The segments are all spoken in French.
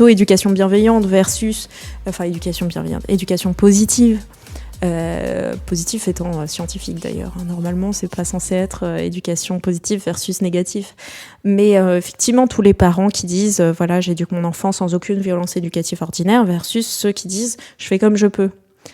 Éducation bienveillante versus, éducation positive. Positif étant scientifique d'ailleurs. Normalement, c'est pas censé être éducation positive versus négatif. Mais effectivement, tous les parents qui disent voilà, j'éduque mon enfant sans aucune violence éducative ordinaire versus ceux qui disent je fais comme je peux.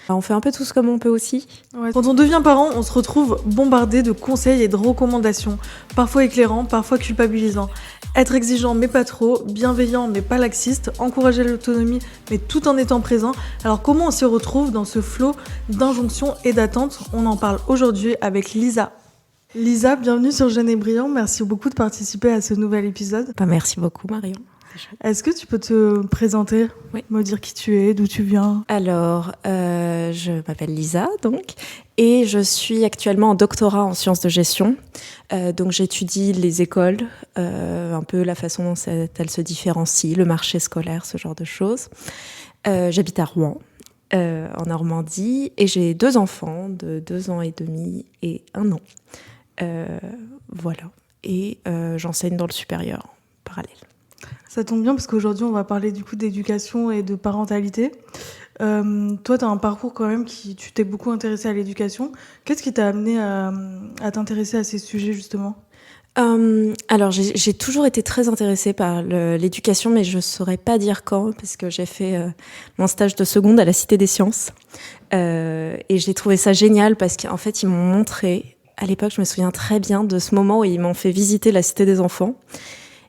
On fait un peu tous comme on peut aussi. Ouais. Quand on devient parent, on se retrouve bombardé de conseils et de recommandations, parfois éclairants, parfois culpabilisants. Être exigeant mais pas trop, bienveillant mais pas laxiste, encourager l'autonomie mais tout en étant présent. Alors comment on se retrouve dans ce flot d'injonctions et d'attentes? On en parle aujourd'hui avec Lisa. Lisa, bienvenue sur Jeune et Brillant. Merci beaucoup de participer à ce nouvel épisode. Merci beaucoup Marion. Est-ce que tu peux te présenter, oui. Me dire qui tu es, d'où tu viens? Alors, je m'appelle Lisa, donc, et je suis actuellement en doctorat en sciences de gestion. Donc, j'étudie les écoles, un peu la façon dont elles se différencient, le marché scolaire, ce genre de choses. J'habite à Rouen, en Normandie, et j'ai 2 enfants de 2 ans et demi et 1 an. Voilà. Et j'enseigne dans le supérieur, en parallèle. Ça tombe bien parce qu'aujourd'hui, on va parler du coup d'éducation et de parentalité. Toi, tu as un parcours quand même tu t'es beaucoup intéressée à l'éducation. Qu'est-ce qui t'a amené à t'intéresser à ces sujets justement ? Alors, j'ai toujours été très intéressée par l'éducation, mais je saurais pas dire quand, parce que j'ai fait mon stage de seconde à la Cité des Sciences. Et j'ai trouvé ça génial parce qu'en fait, ils m'ont montré, à l'époque, je me souviens très bien de ce moment où ils m'ont fait visiter la Cité des Enfants.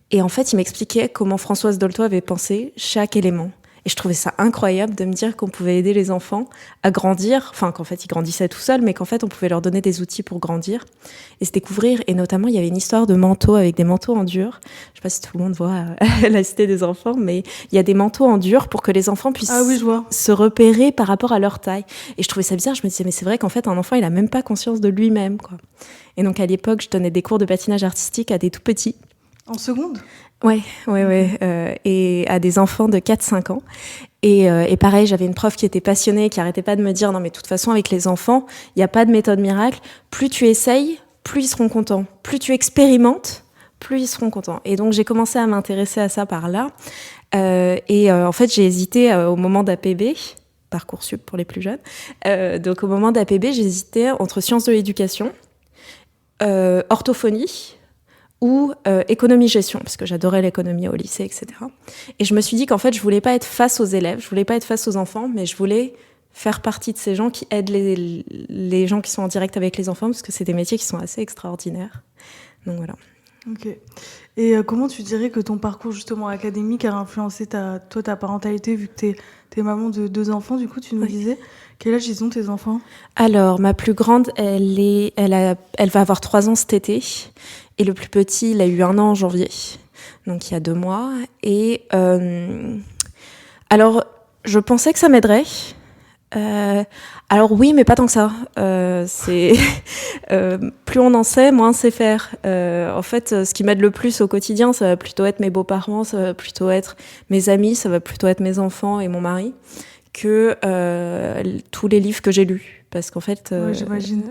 Et en fait, il m'expliquait comment Françoise Dolto avait pensé chaque élément. Et je trouvais ça incroyable de me dire qu'on pouvait aider les enfants à grandir, enfin qu'en fait ils grandissaient tout seuls, mais qu'en fait on pouvait leur donner des outils pour grandir et se découvrir. Et notamment, il y avait une histoire de manteaux avec des manteaux en dur. Je sais pas si tout le monde voit la Cité des Enfants, mais il y a des manteaux en dur pour que les enfants puissent se repérer par rapport à leur taille. Et je trouvais ça bizarre. Je me disais, mais c'est vrai qu'en fait un enfant, il a même pas conscience de lui-même, quoi. Et donc à l'époque, je donnais des cours de patinage artistique à des tout petits. En seconde ? Ouais. Et à des enfants de 4-5 ans. Et pareil, j'avais une prof qui était passionnée, qui arrêtait pas de me dire, non mais de toute façon, avec les enfants, il n'y a pas de méthode miracle. Plus tu essayes, plus ils seront contents. Plus tu expérimentes, plus ils seront contents. Et donc, j'ai commencé à m'intéresser à ça par là. En fait, j'ai hésité au moment d'APB, Parcoursup pour les plus jeunes. Donc, au moment d'APB, j'hésitais entre sciences de l'éducation, orthophonie, ou économie-gestion, parce que j'adorais l'économie au lycée, etc. Et je me suis dit qu'en fait, je voulais pas être face aux élèves, je voulais pas être face aux enfants, mais je voulais faire partie de ces gens qui aident les gens qui sont en direct avec les enfants, parce que c'est des métiers qui sont assez extraordinaires. Donc voilà. Ok. Et comment tu dirais que ton parcours justement académique a influencé ta parentalité, vu que t'es maman de 2 enfants, du coup, tu nous disais. Quel âge ils ont tes enfants ? Alors, ma plus grande, elle va avoir 3 ans cet été. Et le plus petit, il a eu 1 an en janvier, donc il y a 2 mois. Et alors, je pensais que ça m'aiderait. Alors oui, mais pas tant que ça. Plus on en sait, moins on sait faire. En fait, ce qui m'aide le plus au quotidien, ça va plutôt être mes beaux-parents, ça va plutôt être mes amis, ça va plutôt être mes enfants et mon mari, que tous les livres que j'ai lus. Parce qu'en fait, j'imagine.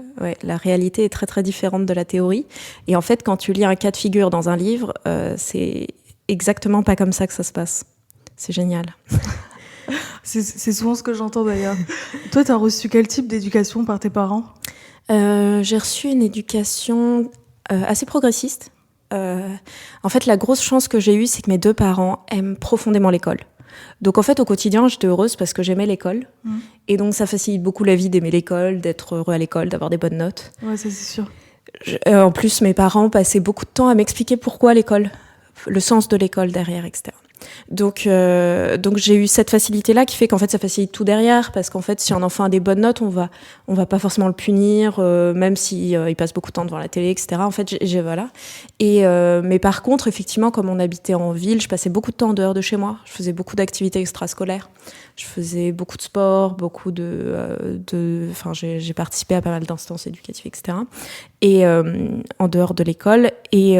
La réalité est très très différente de la théorie. Et en fait, quand tu lis un cas de figure dans un livre, c'est exactement pas comme ça que ça se passe. C'est génial. C'est souvent ce que j'entends d'ailleurs. Toi, t'as reçu quel type d'éducation par tes parents ? J'ai reçu une éducation assez progressiste. En fait, la grosse chance que j'ai eue, c'est que mes 2 parents aiment profondément l'école. Donc en fait, au quotidien, j'étais heureuse parce que j'aimais l'école. Et donc ça facilite beaucoup la vie d'aimer l'école, d'être heureux à l'école, d'avoir des bonnes notes. Ouais, ça c'est sûr. En plus, mes parents passaient beaucoup de temps à m'expliquer pourquoi l'école, le sens de l'école derrière, etc. Donc j'ai eu cette facilité-là qui fait qu'en fait ça facilite tout derrière, parce qu'en fait si un enfant a des bonnes notes, on va pas forcément le punir, même si il passe beaucoup de temps devant la télé, etc. En fait voilà. Mais par contre, effectivement, comme on habitait en ville, je passais beaucoup de temps en dehors de chez moi. Je faisais beaucoup d'activités extrascolaires. Je faisais beaucoup de sport, j'ai participé à pas mal d'instances éducatives, etc. Et en dehors de l'école. Et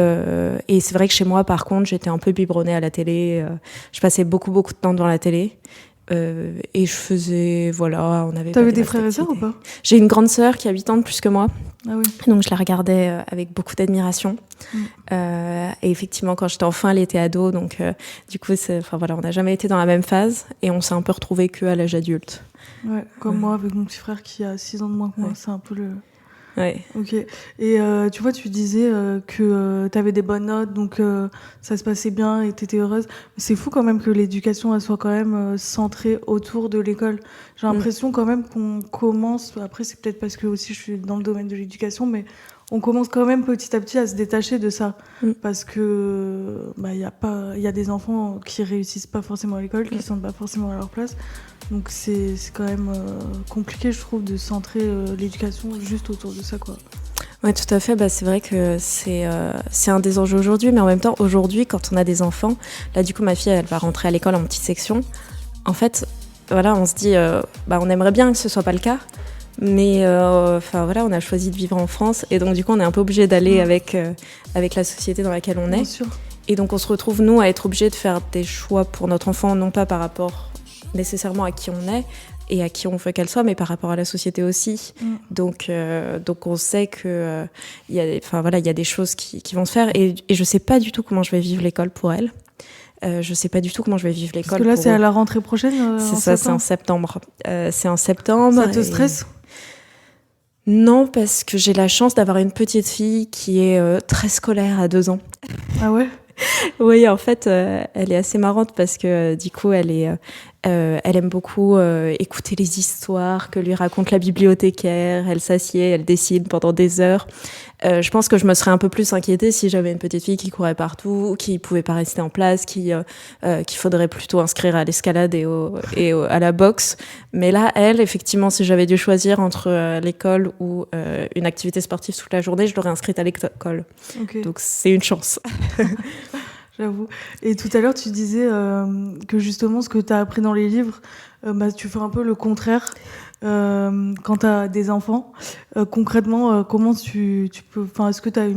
c'est vrai que chez moi, par contre, j'étais un peu biberonnée à la télé. Je passais beaucoup de temps devant la télé. Et je faisais, voilà, on avait. T'avais des frères et sœurs ou pas? J'ai une grande sœur qui a 8 ans de plus que moi. Ah oui. Donc je la regardais avec beaucoup d'admiration. Et effectivement, quand j'étais enfant, elle était ado. Donc du coup, on n'a jamais été dans la même phase. Et on s'est un peu retrouvés qu'à l'âge adulte. Ouais, comme moi avec mon petit frère qui a 6 ans de moins que moi. C'est un peu le... Ouais. Ok. Et tu vois, tu disais que t'avais des bonnes notes, donc ça se passait bien et t'étais heureuse. Mais c'est fou quand même que l'éducation elle soit quand même centrée autour de l'école. J'ai l'impression quand même qu'on commence. Après, c'est peut-être parce que aussi je suis dans le domaine de l'éducation, mais on commence quand même petit à petit à se détacher de ça, parce que il y a des enfants qui réussissent pas forcément à l'école, qui se sentent pas forcément à leur place. Donc c'est quand même compliqué, je trouve, de centrer l'éducation juste autour de ça, quoi. Ouais, tout à fait. C'est vrai que c'est un des enjeux aujourd'hui, mais en même temps, aujourd'hui, quand on a des enfants, là, du coup, ma fille, elle va rentrer à l'école en petite section. En fait, voilà, on se dit, on aimerait bien que ce soit pas le cas, mais on a choisi de vivre en France, et donc du coup, on est un peu obligé d'aller avec la société dans laquelle on est. Bien sûr. Et donc, on se retrouve nous à être obligés de faire des choix pour notre enfant, non pas par rapport nécessairement à qui on est et à qui on veut qu'elle soit, mais par rapport à la société aussi. Donc on sait que il y a des choses qui vont se faire, et je sais pas du tout comment je vais vivre l'école pour elle. Je sais pas du tout comment je vais vivre l'école. Parce que là, c'est à la rentrée prochaine. C'est ça, c'est en septembre. C'est en septembre. Ça te stresse ? Non, parce que j'ai la chance d'avoir une petite fille qui est très scolaire à 2 ans. Ah ouais ? Oui, en fait, elle est assez marrante parce que du coup, elle aime beaucoup écouter les histoires que lui raconte la bibliothécaire. Elle s'assied, elle dessine pendant des heures. Je pense que je me serais un peu plus inquiétée si j'avais une petite fille qui courait partout, qui pouvait pas rester en place, qu'il faudrait plutôt inscrire à l'escalade et à la boxe. Mais là, elle, effectivement, si j'avais dû choisir entre l'école ou une activité sportive toute la journée, je l'aurais inscrite à l'école. Okay. Donc c'est une chance. J'avoue. Et tout à l'heure, tu disais que justement, ce que tu as appris dans les livres, tu fais un peu le contraire quand tu as des enfants. Concrètement, comment tu peux... Enfin, est-ce que tu as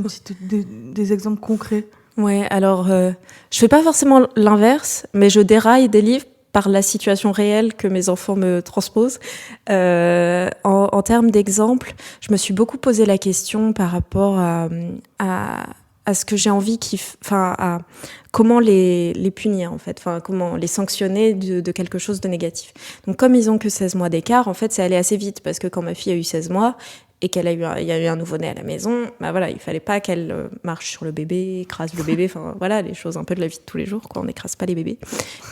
des exemples concrets ? Ouais, alors, je fais pas forcément l'inverse, mais je déraille des livres par la situation réelle que mes enfants me transposent. En termes d'exemples, je me suis beaucoup posé la question par rapport à ce que j'ai envie à comment les punir en fait, comment les sanctionner de quelque chose de négatif. Donc comme ils ont que 16 mois d'écart, en fait, c'est allé assez vite parce que quand ma fille a eu 16 mois et il y a eu un nouveau-né à la maison, il fallait pas qu'elle marche sur le bébé, écrase le bébé, les choses un peu de la vie de tous les jours, quoi, on n'écrase pas les bébés.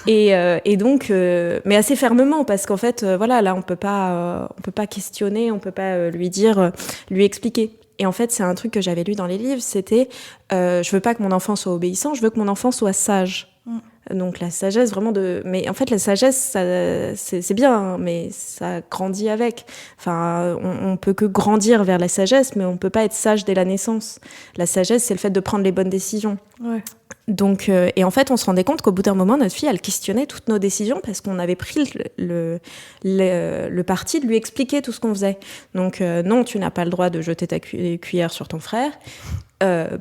Et donc mais assez fermement parce qu'en fait là on peut pas questionner, on peut pas lui expliquer. Et en fait, c'est un truc que j'avais lu dans les livres, c'était je veux pas que mon enfant soit obéissant, je veux que mon enfant soit sage. Donc la sagesse, vraiment mais en fait, la sagesse, c'est bien, hein, mais ça grandit avec. On peut que grandir vers la sagesse, mais on peut pas être sage dès la naissance. La sagesse, c'est le fait de prendre les bonnes décisions. Ouais. Donc, et en fait, on se rendait compte qu'au bout d'un moment, notre fille, elle questionnait toutes nos décisions parce qu'on avait pris le parti de lui expliquer tout ce qu'on faisait. Donc, non, tu n'as pas le droit de jeter ta cuillère sur ton frère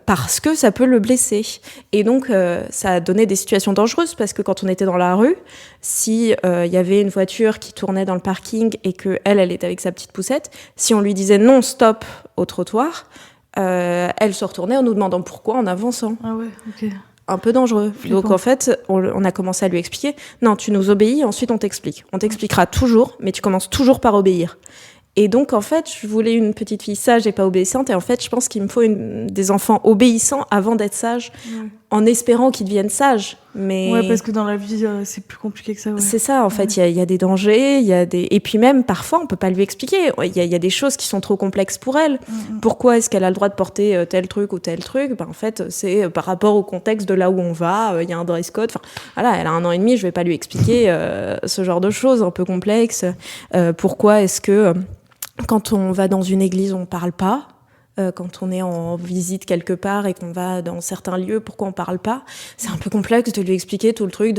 parce que ça peut le blesser. Et donc, ça a donné des situations dangereuses parce que quand on était dans la rue, si y avait une voiture qui tournait dans le parking et que elle était avec sa petite poussette, si on lui disait non, stop au trottoir, elle se retournait en nous demandant pourquoi en avançant. Ah ouais, ok. Un peu dangereux. Flippant. Donc en fait, on a commencé à lui expliquer. Non, tu nous obéis, ensuite on t'explique. On t'expliquera toujours, mais tu commences toujours par obéir. Et donc en fait, je voulais une petite fille sage et pas obéissante. Et en fait, je pense qu'il me faut des enfants obéissants avant d'être sages, en espérant qu'ils deviennent sages. Mais ouais, parce que dans la vie, c'est plus compliqué que ça. Ouais. C'est ça, en fait, il y a des dangers, et puis même parfois on peut pas lui expliquer. Il y a des choses qui sont trop complexes pour elle. Pourquoi est-ce qu'elle a le droit de porter tel truc ou tel truc ? En fait, c'est par rapport au contexte de là où on va. Il y a un dress code. Elle a 1 an et demi, je vais pas lui expliquer ce genre de choses un peu complexes. Pourquoi est-ce que quand on va dans une église, on parle pas ? Quand on est en visite quelque part et qu'on va dans certains lieux, pourquoi on parle pas ? C'est un peu complexe de lui expliquer tout le truc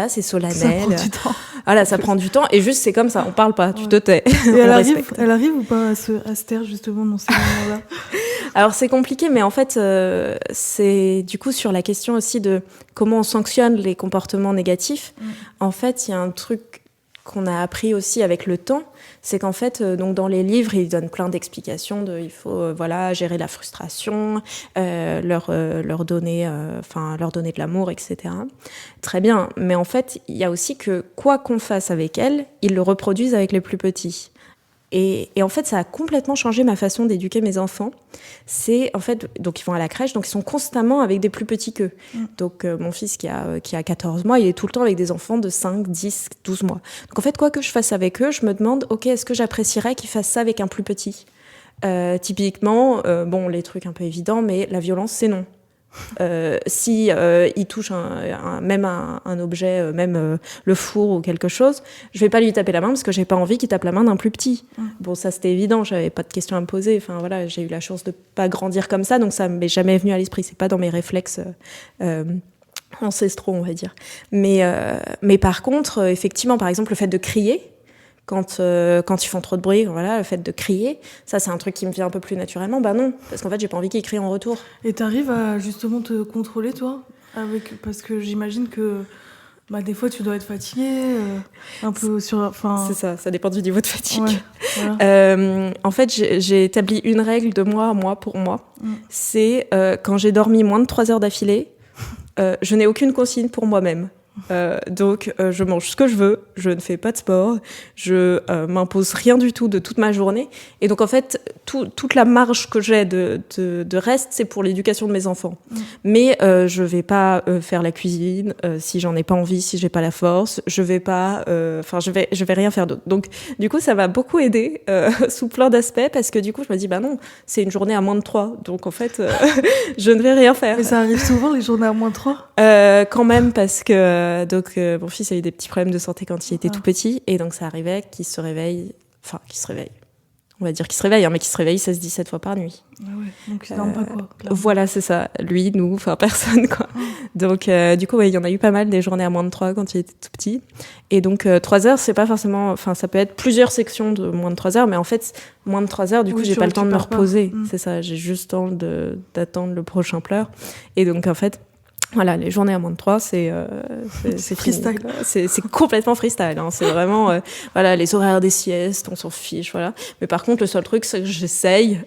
c'est solennel. Ça prend du temps. Voilà, ça prend du temps et juste c'est comme ça, on parle pas, tu te tais. Et elle arrive ou pas à se taire justement dans ces moments-là ? Alors c'est compliqué, mais en fait c'est du coup sur la question aussi de comment on sanctionne les comportements négatifs. En fait, il y a un truc qu'on a appris aussi avec le temps, c'est qu'en fait, donc dans les livres, ils donnent plein d'explications il faut gérer la frustration, leur donner de l'amour, etc. Très bien, mais en fait, il y a aussi que quoi qu'on fasse avec elles, ils le reproduisent avec les plus petits. Et en fait, ça a complètement changé ma façon d'éduquer mes enfants. C'est en fait, donc ils vont à la crèche, donc ils sont constamment avec des plus petits qu'eux. Donc mon fils qui a 14 mois, il est tout le temps avec des enfants de 5, 10, 12 mois. Donc en fait, quoi que je fasse avec eux, je me demande, ok, est-ce que j'apprécierais qu'ils fassent ça avec un plus petit ? Typiquement, les trucs un peu évidents, mais la violence, c'est non. Si il touche un objet, même le four ou quelque chose, je vais pas lui taper la main parce que j'ai pas envie qu'il tape la main d'un plus petit. Bon, ça c'était évident, j'avais pas de questions à me poser. Enfin voilà, j'ai eu la chance de pas grandir comme ça, donc ça m'est jamais venu à l'esprit. C'est pas dans mes réflexes ancestraux, on va dire. Mais par contre, effectivement, par exemple, le fait de crier. Quand ils font trop de bruit, le fait de crier, ça c'est un truc qui me vient un peu plus naturellement. Bah non, parce qu'en fait j'ai pas envie qu'ils crient en retour. Et t'arrives à justement te contrôler toi parce que j'imagine que des fois tu dois être fatiguée, un peu C'est ça dépend du niveau de fatigue. Ouais, voilà. En fait j'ai établi une règle de moi pour moi. C'est quand j'ai dormi moins de 3 heures d'affilée, je n'ai aucune consigne pour moi-même. Donc je mange ce que je veux, je ne fais pas de sport, je m'impose rien du tout de toute ma journée, et donc en fait toute la marge que j'ai de reste, c'est pour l'éducation de mes enfants. Mais je vais pas faire la cuisine si j'en ai pas envie, si j'ai pas la force, je vais pas je vais rien faire d'autre. Donc du coup ça m'a beaucoup aidé sous plein d'aspects, parce que du coup je me dis non, c'est une journée à moins de 3, donc en fait je ne vais rien faire. Mais ça arrive souvent les journées à moins de 3 quand même, parce que mon fils a eu des petits problèmes de santé quand il était tout petit, et donc ça arrivait qu'il se réveille, on va dire qu'il se réveille, mais qu'il se réveille 16-17 fois par nuit. Ah ouais, donc il dorme pas quoi. Clairement. Voilà, c'est ça. Lui, nous, personne quoi. Donc du coup, il y en a eu pas mal des journées à moins de 3 quand il était tout petit. Et donc 3 heures, c'est pas forcément, ça peut être plusieurs sections de moins de 3 heures, mais en fait, moins de 3 heures, du coup, j'ai pas le temps de me reposer. C'est ça, j'ai juste le temps d'attendre le prochain pleur. Et donc en fait, voilà, les journées à moins de 3, c'est freestyle. C'est complètement freestyle. C'est vraiment, les horaires des siestes, on s'en fiche, voilà. Mais par contre, le seul truc, c'est que j'essaye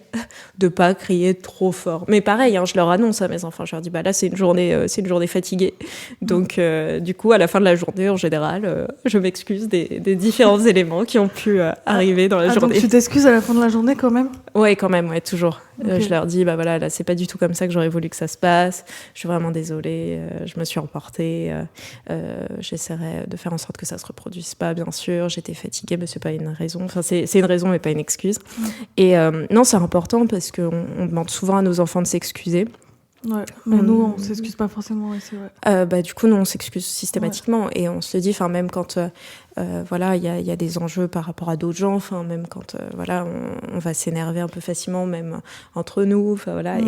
de pas crier trop fort. Mais pareil, je leur annonce à mes enfants, je leur dis, là, c'est une journée fatiguée. Donc, du coup, à la fin de la journée, en général, je m'excuse des différents éléments qui ont pu arriver dans la journée. Donc tu t'excuses à la fin de la journée quand même ? Ouais, quand même, toujours. Okay. Je leur dis, là, c'est pas du tout comme ça que j'aurais voulu que ça se passe. Je suis vraiment désolée, je me suis emportée. J'essaierai de faire en sorte que ça se reproduise pas, bien sûr. J'étais fatiguée, mais c'est pas une raison. Enfin, c'est une raison, mais pas une excuse. Et non, c'est important parce qu'on demande souvent à nos enfants de s'excuser. Ouais, mais nous, on s'excuse pas forcément, ouais, c'est vrai. Du coup, nous, on s'excuse systématiquement, et on se le dit, même quand il y a des enjeux par rapport à d'autres gens, même quand on va s'énerver un peu facilement, même entre nous, et là,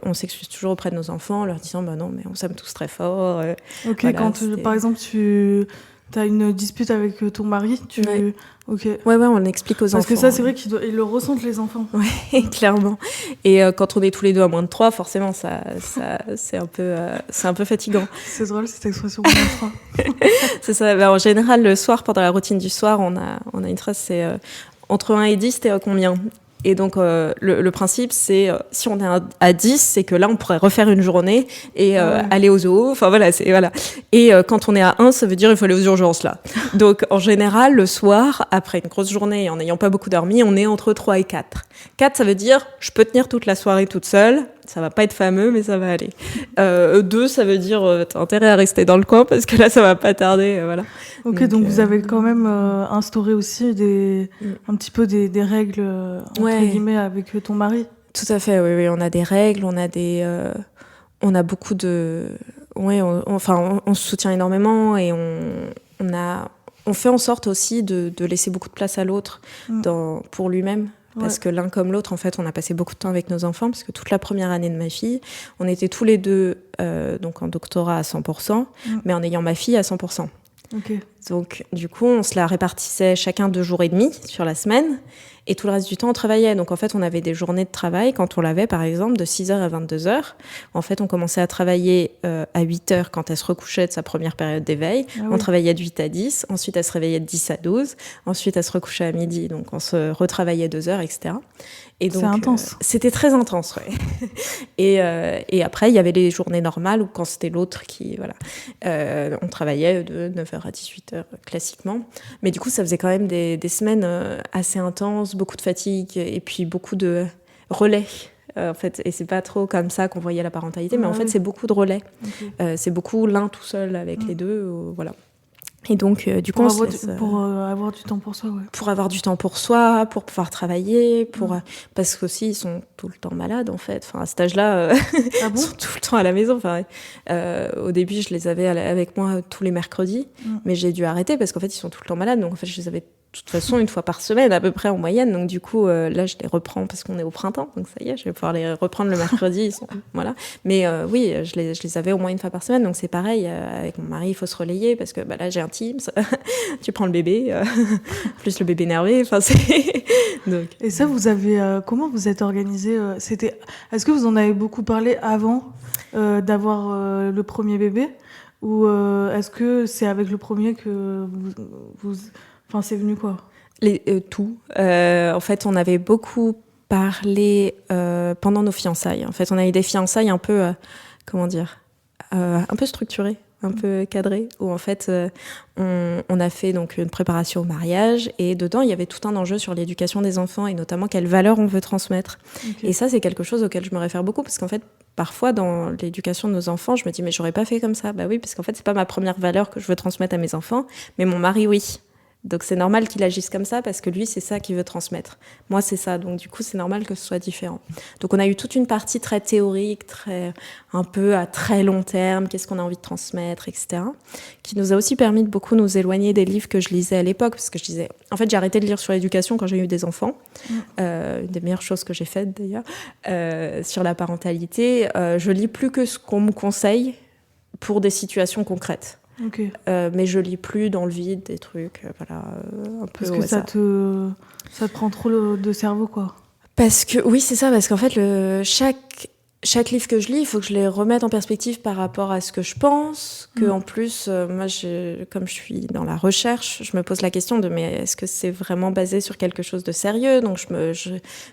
on s'excuse toujours auprès de nos enfants en leur disant non, mais on s'aime tous très fort. Ok, quand par exemple tu as une dispute avec ton mari, Ok. Ouais, on explique aux enfants. Parce que ça, c'est vrai qu'ils le ressentent, les enfants. Ouais, clairement. Et quand on est tous les deux à moins de 3, forcément, ça c'est un peu fatigant. C'est drôle, cette expression, moins de 3. C'est ça. En général, le soir, pendant la routine du soir, on a une phrase, c'est entre 1 et 10, t'es à combien ? Et donc, le principe, c'est si on est à 10, c'est que là, on pourrait refaire une journée et aller au zoo. Voilà. Et quand on est à 1, ça veut dire qu'il faut aller aux urgences, là. Donc, en général, le soir, après une grosse journée, en n'ayant pas beaucoup dormi, on est entre 3 et 4. 4, ça veut dire je peux tenir toute la soirée toute seule. Ça va pas être fameux, mais ça va aller. 2, ça veut dire t'as intérêt à rester dans le coin parce que là, ça va pas tarder. Voilà. Ok, donc vous avez quand même instauré aussi un petit peu des règles entre guillemets avec ton mari. Tout à fait, oui. On a des règles, on a beaucoup de... on se soutient énormément, et on fait en sorte aussi de laisser beaucoup de place à l'autre pour lui-même. Parce que l'un comme l'autre, en fait, on a passé beaucoup de temps avec nos enfants, parce que toute la première année de ma fille, on était tous les deux donc en doctorat à 100%, mais en ayant ma fille à 100%. Okay. Donc, du coup, on se la répartissait chacun 2 jours et demi sur la semaine, et tout le reste du temps, on travaillait. Donc, en fait, on avait des journées de travail, quand on l'avait, par exemple, de 6h à 22h. En fait, on commençait à travailler à 8h quand elle se recouchait de sa première période d'éveil. Ah oui. On travaillait de 8 à 10. Ensuite, elle se réveillait de 10 à 12. Ensuite, elle se recouchait à midi. Donc, on se retravaillait 2 heures, etc. Et donc, c'est intense. C'était très intense, ouais. Et après, il y avait les journées normales où quand c'était l'autre qui, voilà, on travaillait de 9h à 18h classiquement. Mais du coup, ça faisait quand même des semaines assez intenses, beaucoup de fatigue et puis beaucoup de relais. En fait, et c'est pas trop comme ça qu'on voyait la parentalité, mais en fait, c'est beaucoup de relais. Okay. C'est beaucoup l'un tout seul avec les deux, voilà. Et donc, du coup, pour avoir du temps pour soi, ouais. Pour avoir du temps pour soi, pour pouvoir travailler, parce qu'aussi, ils sont tout le temps malades, en fait. Enfin, à cet âge-là, ah bon ils sont tout le temps à la maison. Enfin, au début, je les avais avec moi tous les mercredis, mais j'ai dû arrêter parce qu'en fait, ils sont tout le temps malades. Donc, en fait, je les avais de toute façon une fois par semaine à peu près en moyenne. Donc du coup là je les reprends parce qu'on est au printemps, donc ça y est, je vais pouvoir les reprendre le mercredi. Voilà. Mais oui, je les avais au moins une fois par semaine, donc c'est pareil. Avec mon mari, il faut se relayer parce que là j'ai un Teams. Tu prends le bébé, plus le bébé énervé. Enfin donc. Et ça, vous avez comment vous êtes organisé Est-ce que vous en avez beaucoup parlé avant d'avoir le premier bébé, ou est-ce que c'est avec le premier que vous Enfin, c'est venu quoi ? Tout. En fait, on avait beaucoup parlé pendant nos fiançailles. En fait, on a eu des fiançailles un peu, un peu structurées, un peu cadrées, où en fait, on a fait donc une préparation au mariage, et dedans, il y avait tout un enjeu sur l'éducation des enfants, et notamment quelles valeurs on veut transmettre. Okay. Et ça, c'est quelque chose auquel je me réfère beaucoup, parce qu'en fait, parfois, dans l'éducation de nos enfants, je me dis, mais j'aurais pas fait comme ça. Bah oui, parce qu'en fait, c'est pas ma première valeur que je veux transmettre à mes enfants, mais mon mari, oui. Donc c'est normal qu'il agisse comme ça parce que lui, c'est ça qu'il veut transmettre. Moi, c'est ça. Donc du coup, c'est normal que ce soit différent. Donc on a eu toute une partie très théorique, un peu à très long terme, qu'est-ce qu'on a envie de transmettre, etc. Qui nous a aussi permis de beaucoup nous éloigner des livres que je lisais à l'époque, parce que je disais... En fait, j'ai arrêté de lire sur l'éducation quand j'ai eu des enfants. Une des meilleures choses que j'ai faites, d'ailleurs. Sur la parentalité, je lis plus que ce qu'on me conseille pour des situations concrètes. Okay. Mais je lis plus dans le vide des trucs, voilà, un peu. Parce que ça te prend trop de cerveau, quoi. Parce que oui, c'est ça, parce qu'en fait, chaque livre que je lis, il faut que je les remette en perspective par rapport à ce que je pense. Que en plus, moi, comme je suis dans la recherche, je me pose la question de mais est-ce que c'est vraiment basé sur quelque chose de sérieux ? Donc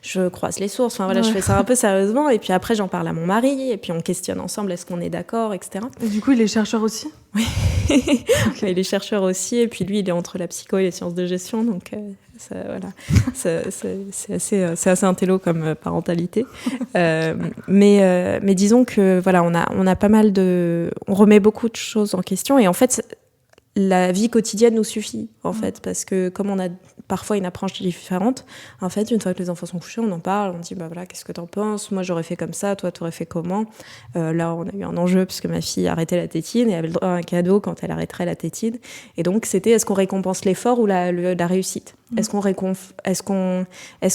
je croise les sources. Enfin voilà, je fais ça un peu sérieusement. Et puis après, j'en parle à mon mari. Et puis on questionne ensemble, est-ce qu'on est d'accord, etc. Et du coup, il est chercheur aussi ? Oui, okay. Il est chercheur aussi. Et puis lui, il est entre la psycho et les sciences de gestion. Donc ça, voilà, c'est assez intello comme parentalité. Mais disons que voilà, on a pas mal on remet beaucoup de choses en question, et en fait la vie quotidienne nous suffit en fait, parce que comme on a parfois une approche différente, en fait une fois que les enfants sont couchés, on en parle, on dit bah voilà, qu'est-ce que t'en penses, moi j'aurais fait comme ça, toi t'aurais fait comment. Là on a eu un enjeu parce que ma fille arrêtait la tétine et avait le droit à un cadeau quand elle arrêterait la tétine, et donc c'était est-ce qu'on récompense l'effort ou la réussite. Est-ce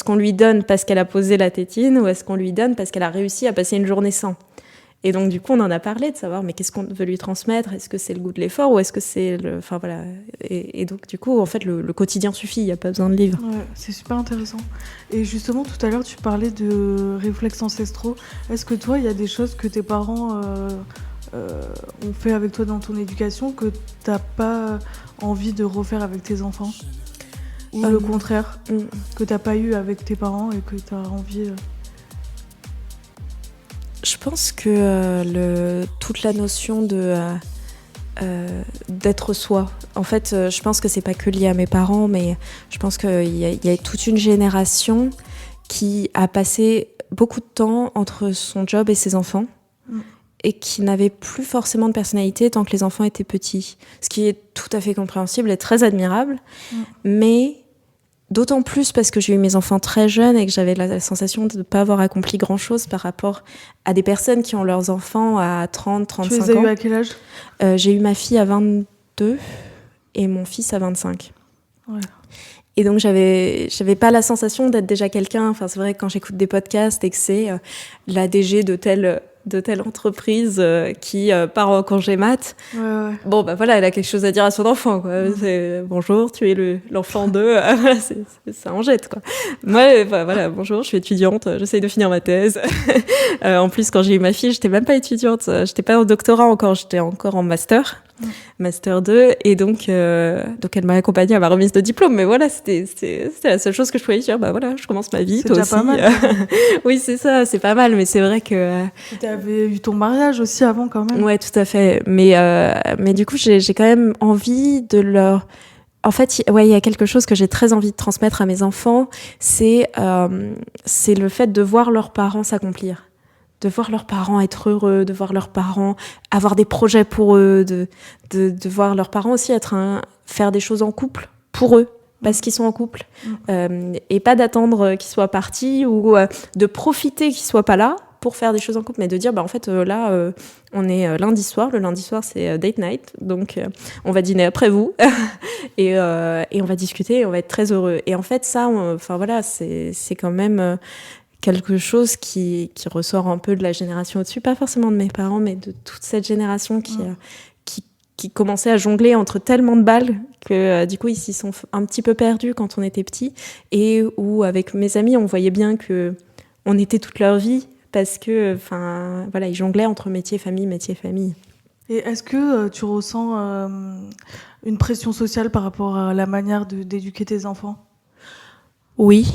qu'on lui donne parce qu'elle a posé la tétine, ou est-ce qu'on lui donne parce qu'elle a réussi à passer une journée sans. Et donc, du coup, on en a parlé de savoir, mais qu'est-ce qu'on veut lui transmettre ? Est-ce que c'est le goût de l'effort, ou est-ce que c'est le... Enfin, voilà. Et donc, du coup, en fait, le quotidien suffit, il n'y a pas besoin de livre. Ouais, c'est super intéressant. Et justement, tout à l'heure, tu parlais de réflexes ancestraux. Est-ce que toi, il y a des choses que tes parents ont fait avec toi dans ton éducation que tu n'as pas envie de refaire avec tes enfants ? Ou le contraire, que tu n'as pas eu avec tes parents et que tu as envie... Je pense que toute la notion d'être soi, en fait, je pense que c'est pas que lié à mes parents, mais je pense qu'il y a toute une génération qui a passé beaucoup de temps entre son job et ses enfants, et qui n'avait plus forcément de personnalité tant que les enfants étaient petits. Ce qui est tout à fait compréhensible et très admirable, mais... D'autant plus parce que j'ai eu mes enfants très jeunes et que j'avais la sensation de ne pas avoir accompli grand-chose par rapport à des personnes qui ont leurs enfants à 30, 35 ans. Tu les as eu à quel âge ? J'ai eu ma fille à 22 et mon fils à 25. Ouais. Et donc, j'avais pas la sensation d'être déjà quelqu'un. Enfin, c'est vrai que quand j'écoute des podcasts et que c'est la DG de telle de telle entreprise qui part en congé mat. Ouais. Bon, bah voilà, elle a quelque chose à dire à son enfant, quoi. C'est bonjour, tu es l'enfant de. Voilà, ça en jette, quoi. Moi, voilà, bonjour, je suis étudiante, j'essaye de finir ma thèse. En plus, quand j'ai eu ma fille, j'étais même pas étudiante, j'étais pas en doctorat encore, j'étais encore en master. Master 2, et donc elle m'a accompagnée à ma remise de diplôme, mais voilà, c'était la seule chose que je pouvais dire. Bah voilà, je commence ma vie, C'est toi déjà aussi. pas mal. Oui, c'est ça, c'est pas mal, mais c'est vrai que Tu avais eu ton mariage aussi avant quand même. ouais, tout à fait, mais du coup j'ai quand même envie de leur. En fait, il y a quelque chose que j'ai très envie de transmettre à mes enfants, c'est le fait de voir leurs parents s'accomplir. De voir leurs parents être heureux, de voir leurs parents avoir des projets pour eux, de voir leurs parents aussi faire des choses en couple pour eux, parce qu'ils sont en couple. Et pas d'attendre qu'ils soient partis ou de profiter qu'ils soient pas là pour faire des choses en couple, mais de dire, en fait, là, on est lundi soir. Le lundi soir, c'est date night, donc on va dîner après vous et on va discuter et on va être très heureux. Et en fait, ça, c'est quand même... quelque chose qui ressort un peu de la génération au-dessus, pas forcément de mes parents, mais de toute cette génération qui commençait à jongler entre tellement de balles que du coup ils s'y sont un petit peu perdus quand on était petits, et où avec mes amis on voyait bien que on était toute leur vie parce que ils jonglaient entre métier famille. Et est-ce que tu ressens une pression sociale par rapport à la manière d'éduquer tes enfants ? Oui,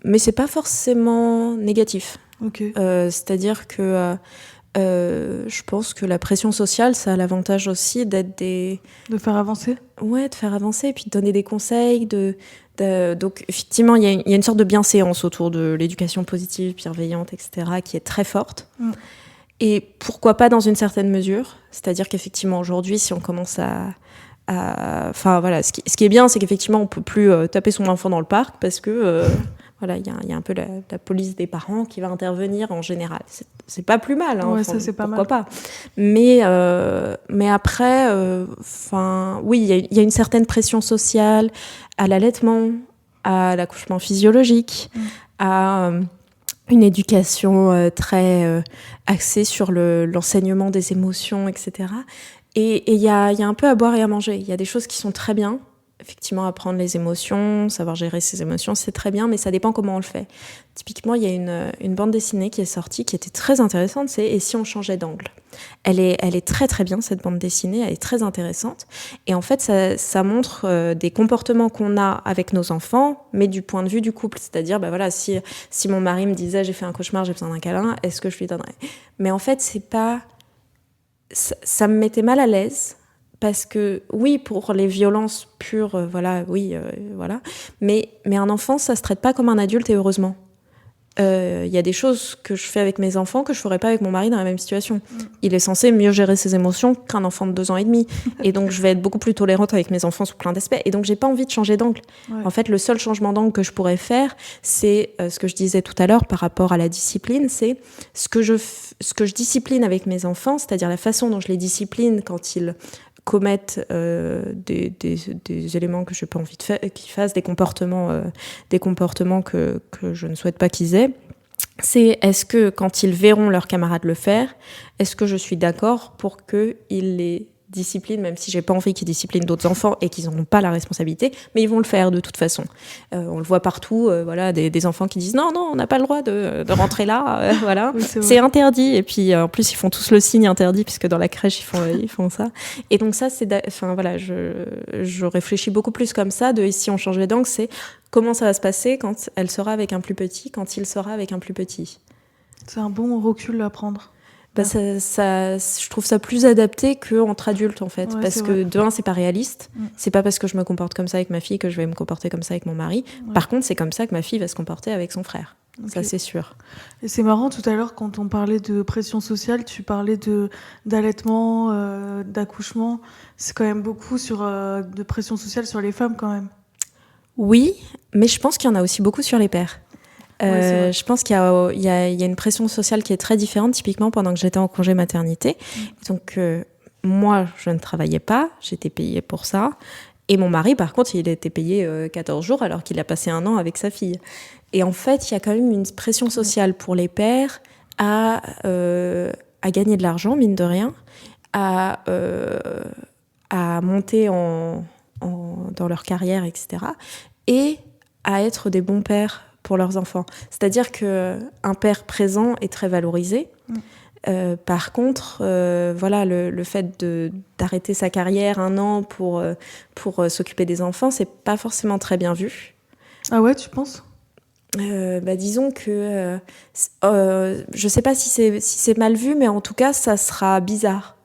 mais c'est pas forcément négatif. Ok. C'est-à-dire que je pense que la pression sociale, ça a l'avantage aussi d'être des... De faire avancer ? Ouais, de faire avancer, et puis de donner des conseils. Donc, effectivement, il y a une sorte de bienséance autour de l'éducation positive, bienveillante, etc., qui est très forte. Et pourquoi pas dans une certaine mesure ? C'est-à-dire qu'effectivement, aujourd'hui, si on commence ce qui est bien, c'est qu'effectivement, on peut plus taper son enfant dans le parc parce que... il y a un peu la police des parents qui va intervenir en général. C'est pas plus mal. Ouais, ça, c'est pas mal. Pourquoi pas. Mais après, oui, il y a une certaine pression sociale à l'allaitement, à l'accouchement physiologique, à une éducation très axée sur l'enseignement des émotions, etc. Et il y a un peu à boire et à manger. Il y a des choses qui sont très bien. Effectivement, apprendre les émotions, savoir gérer ses émotions, c'est très bien, mais ça dépend comment on le fait. Typiquement, il y a une bande dessinée qui est sortie, qui était très intéressante, c'est « Et si on changeait d'angle ?» Elle est très très bien, cette bande dessinée, elle est très intéressante. Et en fait, ça montre des comportements qu'on a avec nos enfants, mais du point de vue du couple. C'est-à-dire, si mon mari me disait « J'ai fait un cauchemar, j'ai besoin d'un câlin », est-ce que je lui donnerais ? Mais en fait, c'est pas... Ça me mettait mal à l'aise. Parce que, oui, pour les violences pures, mais un enfant, ça se traite pas comme un adulte, et heureusement. Il y a des choses que je fais avec mes enfants que je ferais pas avec mon mari dans la même situation. Il est censé mieux gérer ses émotions qu'un enfant de 2 ans et demi. Et donc, je vais être beaucoup plus tolérante avec mes enfants sous plein d'aspects. Et donc, j'ai pas envie de changer d'angle. Ouais. En fait, le seul changement d'angle que je pourrais faire, c'est ce que je disais tout à l'heure par rapport à la discipline, c'est ce que je discipline avec mes enfants, c'est-à-dire la façon dont je les discipline quand ils commettent des éléments que je n'ai pas envie qu'ils fassent, des comportements que je ne souhaite pas qu'ils aient. C'est est-ce que quand ils verront leurs camarades le faire, est-ce que je suis d'accord pour qu'ils les disciplinent, même si j'ai pas envie qu'ils disciplinent d'autres enfants et qu'ils n'en ont pas la responsabilité, mais ils vont le faire de toute façon. On le voit partout, des enfants qui disent non, on n'a pas le droit de rentrer là, voilà, oui, c'est interdit. Et puis en plus ils font tous le signe interdit puisque dans la crèche ils font ça. Et donc ça je réfléchis beaucoup plus comme ça. Si on changeait d'angle, c'est comment ça va se passer quand elle sera avec un plus petit, quand il sera avec un plus petit. C'est un bon recul à prendre. Je trouve ça plus adapté qu'entre adultes en fait, parce que de un c'est pas réaliste, c'est pas parce que je me comporte comme ça avec ma fille que je vais me comporter comme ça avec mon mari. Par contre c'est comme ça que ma fille va se comporter avec son frère, ça c'est sûr. Et c'est marrant, tout à l'heure quand on parlait de pression sociale, tu parlais d'allaitement, d'accouchement, c'est quand même beaucoup de pression sociale sur les femmes quand même. Oui, mais je pense qu'il y en a aussi beaucoup sur les pères. Je pense qu'il y a une pression sociale qui est très différente, typiquement pendant que j'étais en congé maternité. Donc, moi, je ne travaillais pas, j'étais payée pour ça. Et mon mari, par contre, il était payé 14 jours alors qu'il a passé 1 an avec sa fille. Et en fait, il y a quand même une pression sociale pour les pères à gagner de l'argent, mine de rien, à monter dans leur carrière, etc. Et à être des bons pères pour leurs enfants. C'est-à-dire qu'un père présent est très valorisé. Par contre, voilà, le fait d'arrêter sa carrière un an pour s'occuper des enfants, c'est pas forcément très bien vu. Ah ouais, tu penses ? Disons que je sais pas si c'est mal vu, mais en tout cas, ça sera bizarre.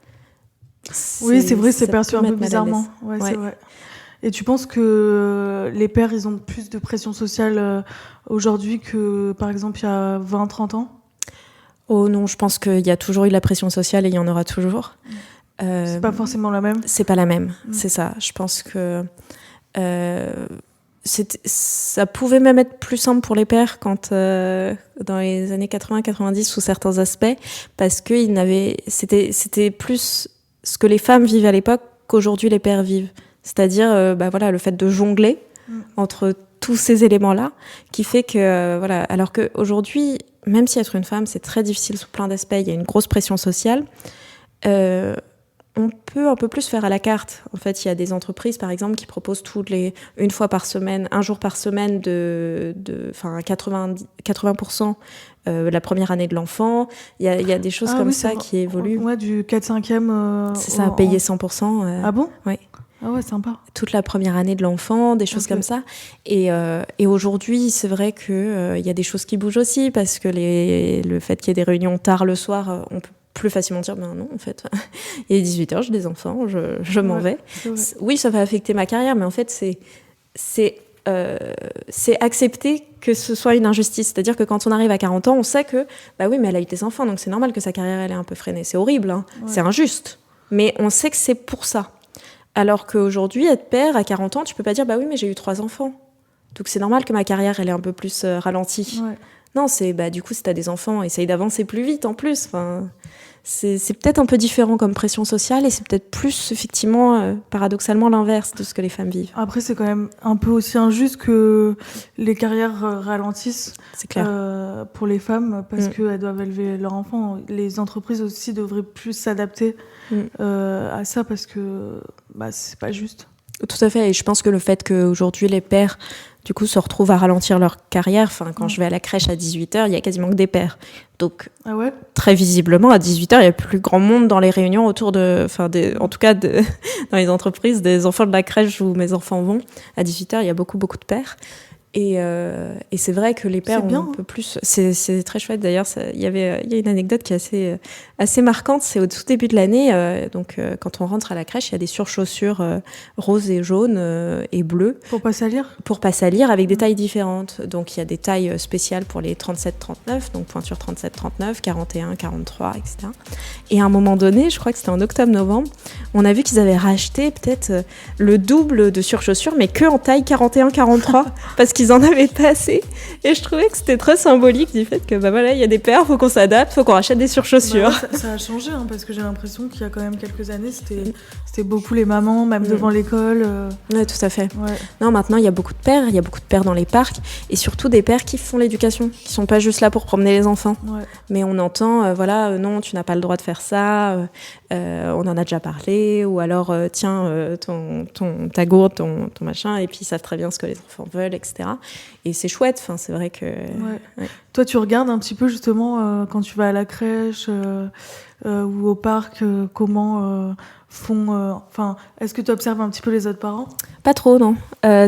Oui, c'est vrai, c'est perçu un peu bizarrement. Ouais, c'est vrai. Et tu penses que les pères, ils ont plus de pression sociale aujourd'hui que, par exemple, il y a 20-30 ans ? Oh non, je pense qu'il y a toujours eu de la pression sociale et il y en aura toujours. C'est pas forcément la même ? C'est pas la même, c'est ça. Je pense que ça pouvait même être plus simple pour les pères quand, dans les années 80-90, sous certains aspects, parce que c'était plus ce que les femmes vivent à l'époque qu'aujourd'hui les pères vivent. C'est-à-dire voilà, le fait de jongler entre tous ces éléments-là, qui fait que, voilà, alors qu'aujourd'hui, même si être une femme, c'est très difficile sous plein d'aspects, il y a une grosse pression sociale, on peut un peu plus faire à la carte. En fait, il y a des entreprises, par exemple, qui proposent une fois par semaine, un jour par semaine 80% la première année de l'enfant. Il y a des choses comme ça qui évoluent. Ouais, du 4/5e. C'est ça, payer 100%. Ah bon ? Oui. Ah ouais, sympa. Toute la première année de l'enfant, des choses comme ça. Et aujourd'hui, c'est vrai que y a des choses qui bougent aussi, parce que le fait qu'il y ait des réunions tard le soir, on peut plus facilement dire non, en fait, il est 18h, j'ai des enfants, je m'en vais. Oui, ça va affecter ma carrière, mais en fait, c'est accepter que ce soit une injustice. C'est-à-dire que quand on arrive à 40 ans, on sait que, bah oui, mais elle a eu des enfants, donc c'est normal que sa carrière, elle est un peu freinée. C'est horrible, hein. C'est injuste. Mais on sait que c'est pour ça. Alors qu'aujourd'hui, être père, à 40 ans, tu peux pas dire, bah oui, mais j'ai eu 3 enfants. Donc c'est normal que ma carrière, elle est un peu plus ralentie. Ouais. Non, du coup, si t'as des enfants, essaye d'avancer plus vite en plus. Enfin, c'est peut-être un peu différent comme pression sociale, et c'est peut-être plus, effectivement, paradoxalement, l'inverse de ce que les femmes vivent. Après, c'est quand même un peu aussi injuste que les carrières ralentissent. C'est clair. Pour les femmes, parce qu'elles doivent élever leurs enfants. Les entreprises aussi devraient plus s'adapter à ça, parce que c'est pas juste. Tout à fait, et je pense que le fait qu'aujourd'hui les pères du coup se retrouvent à ralentir leur carrière, quand je vais à la crèche à 18h, il y a quasiment que des pères. Donc très visiblement à 18h, il y a plus grand monde dans les réunions autour en tout cas dans les entreprises, des enfants de la crèche où mes enfants vont. À 18h, il y a beaucoup de pères. Et c'est vrai que les pères ont un peu plus. C'est très chouette d'ailleurs. Il y a une anecdote qui est assez marquante. C'est au tout début de l'année. Quand on rentre à la crèche, il y a des surchaussures roses et jaunes et bleues. Pour pas salir. Pour pas salir, avec des tailles différentes. Donc il y a des tailles spéciales pour les 37-39, donc pointure 37-39, 41-43, etc. Et à un moment donné, je crois que c'était en octobre-novembre, on a vu qu'ils avaient racheté peut-être le double de surchaussures, mais que en taille 41-43, parce qu'ils en avaient pas assez. Et je trouvais que c'était très symbolique du fait que il y a des pères, faut qu'on s'adapte, faut qu'on rachète des surchaussures. Ça a changé, parce que j'ai l'impression qu'il y a quand même quelques années, c'était beaucoup les mamans, même devant l'école. Ouais, tout à fait. Ouais. Non, maintenant il y a beaucoup de pères dans les parcs, et surtout des pères qui font l'éducation, qui sont pas juste là pour promener les enfants. Ouais. Mais on entend, non, tu n'as pas le droit de faire ça, on en a déjà parlé, ou alors tiens, ta gourde, ton machin, et puis ils savent très bien ce que les enfants veulent, etc. Et c'est chouette, c'est vrai que... Ouais. Toi, tu regardes un petit peu justement quand tu vas à la crèche ou au parc, comment font... est-ce que tu observes un petit peu les autres parents ? Pas trop, non.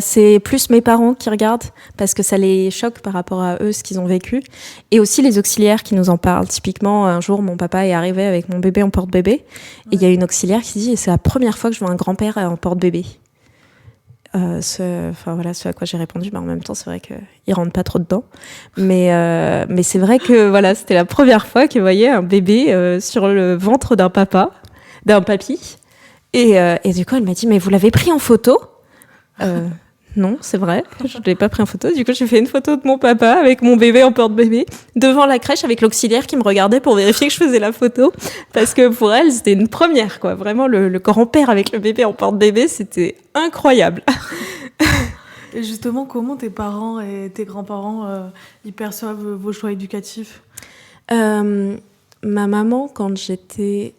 C'est plus mes parents qui regardent, parce que ça les choque par rapport à eux, ce qu'ils ont vécu. Et aussi les auxiliaires qui nous en parlent. Typiquement, un jour, mon papa est arrivé avec mon bébé en porte-bébé, et il y a une auxiliaire qui dit « c'est la première fois que je vois un grand-père en porte-bébé ». Ce à quoi j'ai répondu, en même temps c'est vrai qu'ils rentrent pas trop dedans, mais c'est vrai que c'était la première fois qu'ils voyaient un bébé sur le ventre d'un papy, et du coup elle m'a dit mais vous l'avez pris en photo? Non, c'est vrai, je ne l'ai pas pris en photo. Du coup, j'ai fait une photo de mon papa avec mon bébé en porte-bébé devant la crèche avec l'auxiliaire qui me regardait pour vérifier que je faisais la photo. Parce que pour elle, c'était une première, quoi. Vraiment, le grand-père avec le bébé en porte-bébé, c'était incroyable. Et justement, comment tes parents et tes grands-parents ils perçoivent vos choix éducatifs ? ma maman, quand j'étais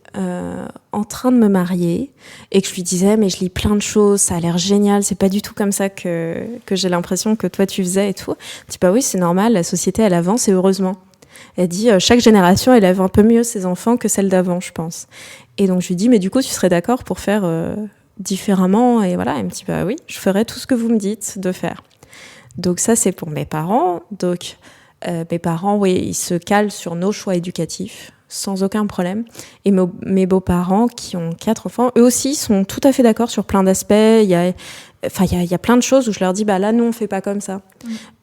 en train de me marier et que je lui disais mais je lis plein de choses, ça a l'air génial, c'est pas du tout comme ça que j'ai l'impression que toi tu faisais et tout. Elle dit bah oui, c'est normal, la société elle avance et heureusement. Elle dit chaque génération élève un peu mieux ses enfants que celle d'avant, je pense. Et donc je lui dis mais du coup tu serais d'accord pour faire différemment? Et voilà, elle me dit bah oui, je ferai tout ce que vous me dites de faire. Donc ça c'est pour mes parents. Donc mes parents, oui, ils se calent sur nos choix éducatifs sans aucun problème. Et mes beaux-parents, qui ont 4 enfants, eux aussi sont tout à fait d'accord sur plein d'aspects. Il y a plein de choses où je leur dis, bah là, nous, on fait pas comme ça.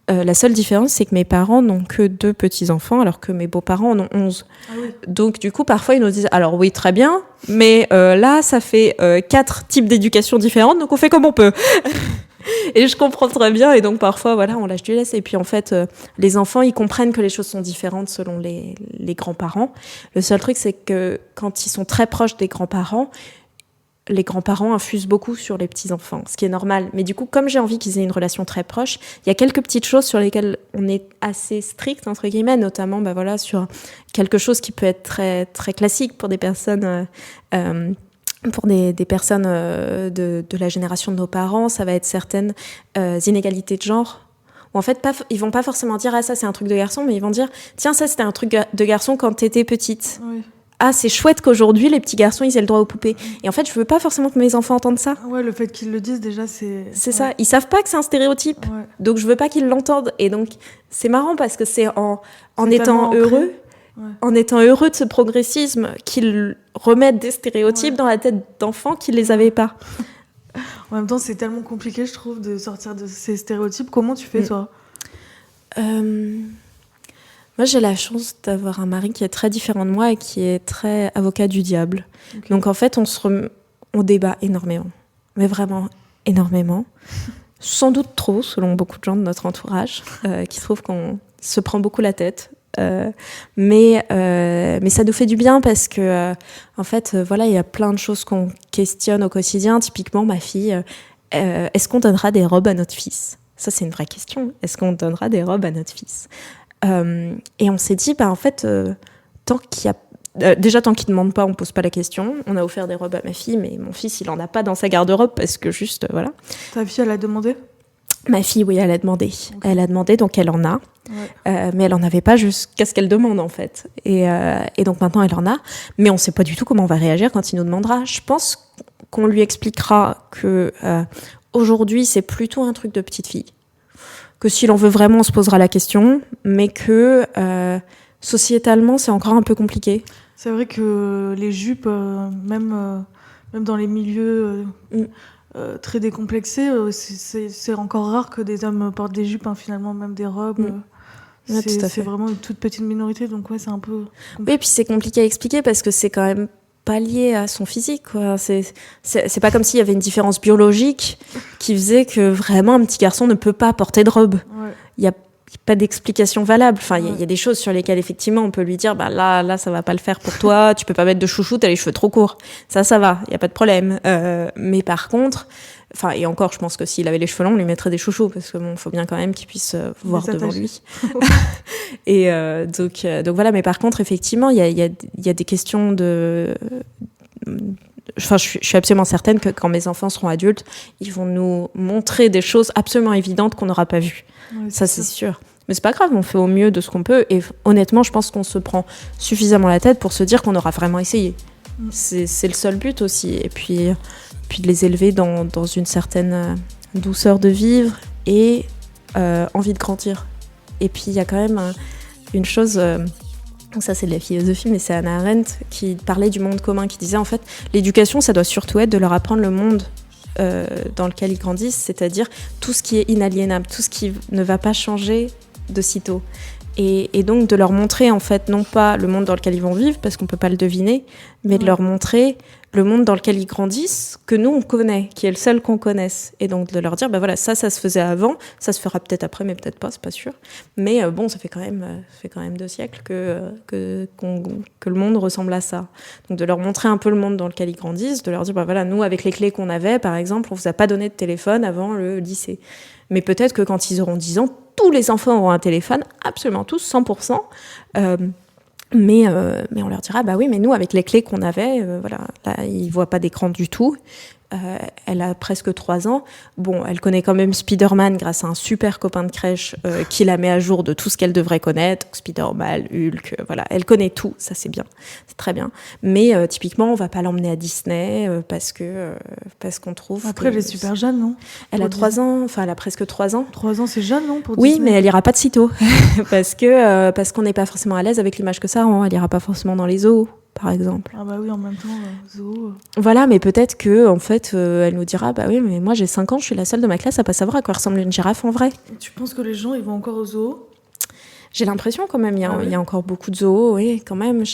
La seule différence, c'est que mes parents n'ont que 2 petits-enfants, alors que mes beaux-parents en ont 11. Ah oui. Donc, du coup, parfois, ils nous disent, alors oui, très bien, mais là, ça fait 4 types d'éducation différentes, donc on fait comme on peut. Et je comprends très bien, et donc parfois, voilà, on lâche du lest. Et puis en fait, les enfants, ils comprennent que les choses sont différentes selon les grands-parents. Le seul truc, c'est que quand ils sont très proches des grands-parents, les grands-parents infusent beaucoup sur les petits-enfants, ce qui est normal. Mais du coup, comme j'ai envie qu'ils aient une relation très proche, il y a quelques petites choses sur lesquelles on est assez strict, entre guillemets, notamment bah voilà, sur quelque chose qui peut être très, très classique pour des personnes... pour des personnes de la génération de nos parents, ça va être certaines inégalités de genre. Où en fait, ils vont pas forcément dire « Ah, ça, c'est un truc de garçon », mais ils vont dire « Tiens, ça, c'était un truc de garçon quand t'étais petite. Oui. Ah, c'est chouette qu'aujourd'hui, les petits garçons, ils aient le droit aux poupées. » Et en fait, je veux pas forcément que mes enfants entendent ça. Ouais, le fait qu'ils le disent, déjà, c'est... C'est ça. Ils savent pas que c'est un stéréotype. Ouais. Donc, je veux pas qu'ils l'entendent. Et donc, c'est marrant parce que c'est en étant heureux... Ouais. En étant heureux de ce progressisme, qu'ils remettent des stéréotypes dans la tête d'enfants qui ne les avaient pas. En même temps, c'est tellement compliqué, je trouve, de sortir de ces stéréotypes. Comment tu fais, toi ? Moi, j'ai la chance d'avoir un mari qui est très différent de moi et qui est très avocat du diable. Okay. Donc, en fait, on débat énormément. Mais vraiment énormément. Sans doute trop, selon beaucoup de gens de notre entourage, qui trouvent qu'on se prend beaucoup la tête. Mais ça nous fait du bien parce que en fait voilà, il y a plein de choses qu'on questionne au quotidien. Typiquement ma fille, est-ce qu'on donnera des robes à notre fils? Ça c'est une vraie question. Est-ce qu'on donnera des robes à notre fils? Et on s'est dit bah en fait tant qu'il y a déjà tant qu'il demande pas, on pose pas la question. On a offert des robes à ma fille, mais mon fils il en a pas dans sa garde-robe parce que juste voilà. Ta fille elle a demandé? Ma fille, oui, elle a demandé. Okay. Elle a demandé, donc elle en a. Ouais. Mais elle en avait pas jusqu'à ce qu'elle demande, en fait. Et donc maintenant, elle en a. Mais on sait pas du tout comment on va réagir quand il nous demandera. Je pense qu'on lui expliquera que aujourd'hui, c'est plutôt un truc de petite fille. Que s'il en veut vraiment, on se posera la question. Mais que sociétalement, c'est encore un peu compliqué. C'est vrai que les jupes, même dans les milieux... très décomplexé, c'est encore rare que des hommes portent des jupes, hein, finalement, même des robes. C'est vraiment une toute petite minorité, donc ouais, c'est un peu compliqué. Oui, et puis c'est compliqué à expliquer parce que c'est quand même pas lié à son physique, quoi. C'est pas comme s'il y avait une différence biologique qui faisait que vraiment un petit garçon ne peut pas porter de robe. Ouais. Il y a pas d'explication valable. Enfin, il y a des choses sur lesquelles effectivement on peut lui dire bah là ça va pas le faire pour toi, tu peux pas mettre de chouchou, t'as les cheveux trop courts. Ça va, il y a pas de problème. Mais par contre, enfin et encore je pense que s'il avait les cheveux longs, on lui mettrait des chouchous parce que bon, faut bien quand même qu'il puisse voir devant lui. Et donc voilà, mais par contre effectivement, il y a des questions de Enfin, je suis absolument certaine que quand mes enfants seront adultes, ils vont nous montrer des choses absolument évidentes qu'on n'aura pas vues. Ouais, ça, c'est sûr. Mais c'est pas grave, on fait au mieux de ce qu'on peut. Et honnêtement, je pense qu'on se prend suffisamment la tête pour se dire qu'on aura vraiment essayé. C'est le seul but aussi. Et puis de les élever dans une certaine douceur de vivre et envie de grandir. Et puis, il y a quand même une chose... ça c'est de la philosophie, mais c'est Hannah Arendt qui parlait du monde commun, qui disait en fait l'éducation ça doit surtout être de leur apprendre le monde dans lequel ils grandissent, c'est-à-dire tout ce qui est inaliénable, tout ce qui ne va pas changer de sitôt. Et donc de leur montrer en fait non pas le monde dans lequel ils vont vivre parce qu'on peut pas le deviner, mais de leur montrer le monde dans lequel ils grandissent, que nous on connaît, qui est le seul qu'on connaisse, et donc de leur dire bah voilà ça se faisait avant, ça se fera peut-être après mais peut-être pas, c'est pas sûr, mais bon ça fait quand même 2 siècles que le monde ressemble à ça, donc de leur montrer un peu le monde dans lequel ils grandissent, de leur dire bah voilà nous avec les clés qu'on avait par exemple on vous a pas donné de téléphone avant le lycée, mais peut-être que quand ils auront 10 ans tous les enfants auront un téléphone, absolument tous, 100%. Mais on leur dira, bah oui, mais nous, avec les clés qu'on avait, voilà, là, ils voient pas d'écran du tout. Elle a presque 3 ans. Bon, elle connaît quand même Spider-Man grâce à un super copain de crèche qui la met à jour de tout ce qu'elle devrait connaître. Donc, Spider-Man, Hulk, voilà. Elle connaît tout, ça c'est bien, c'est très bien. Mais typiquement, on va pas l'emmener à Disney parce qu'on trouve. Après, elle est super jeune, non? Elle a 3 ans, enfin, elle a presque 3 ans. 3 ans, c'est jeune, non, pour Oui, Disney? mais elle ira pas de sitôt parce qu'on n'est pas forcément à l'aise avec l'image que ça rend. Elle ira pas forcément dans les zoos, par exemple. Ah bah oui, en même temps, zoo. Voilà, mais peut-être que en fait, elle nous dira, bah oui, mais moi j'ai 5 ans, je suis la seule de ma classe à pas savoir à quoi ressemble une girafe en vrai. Tu penses que les gens, ils vont encore au zoo? J'ai l'impression quand même, il y a encore beaucoup de zoos, oui, quand même.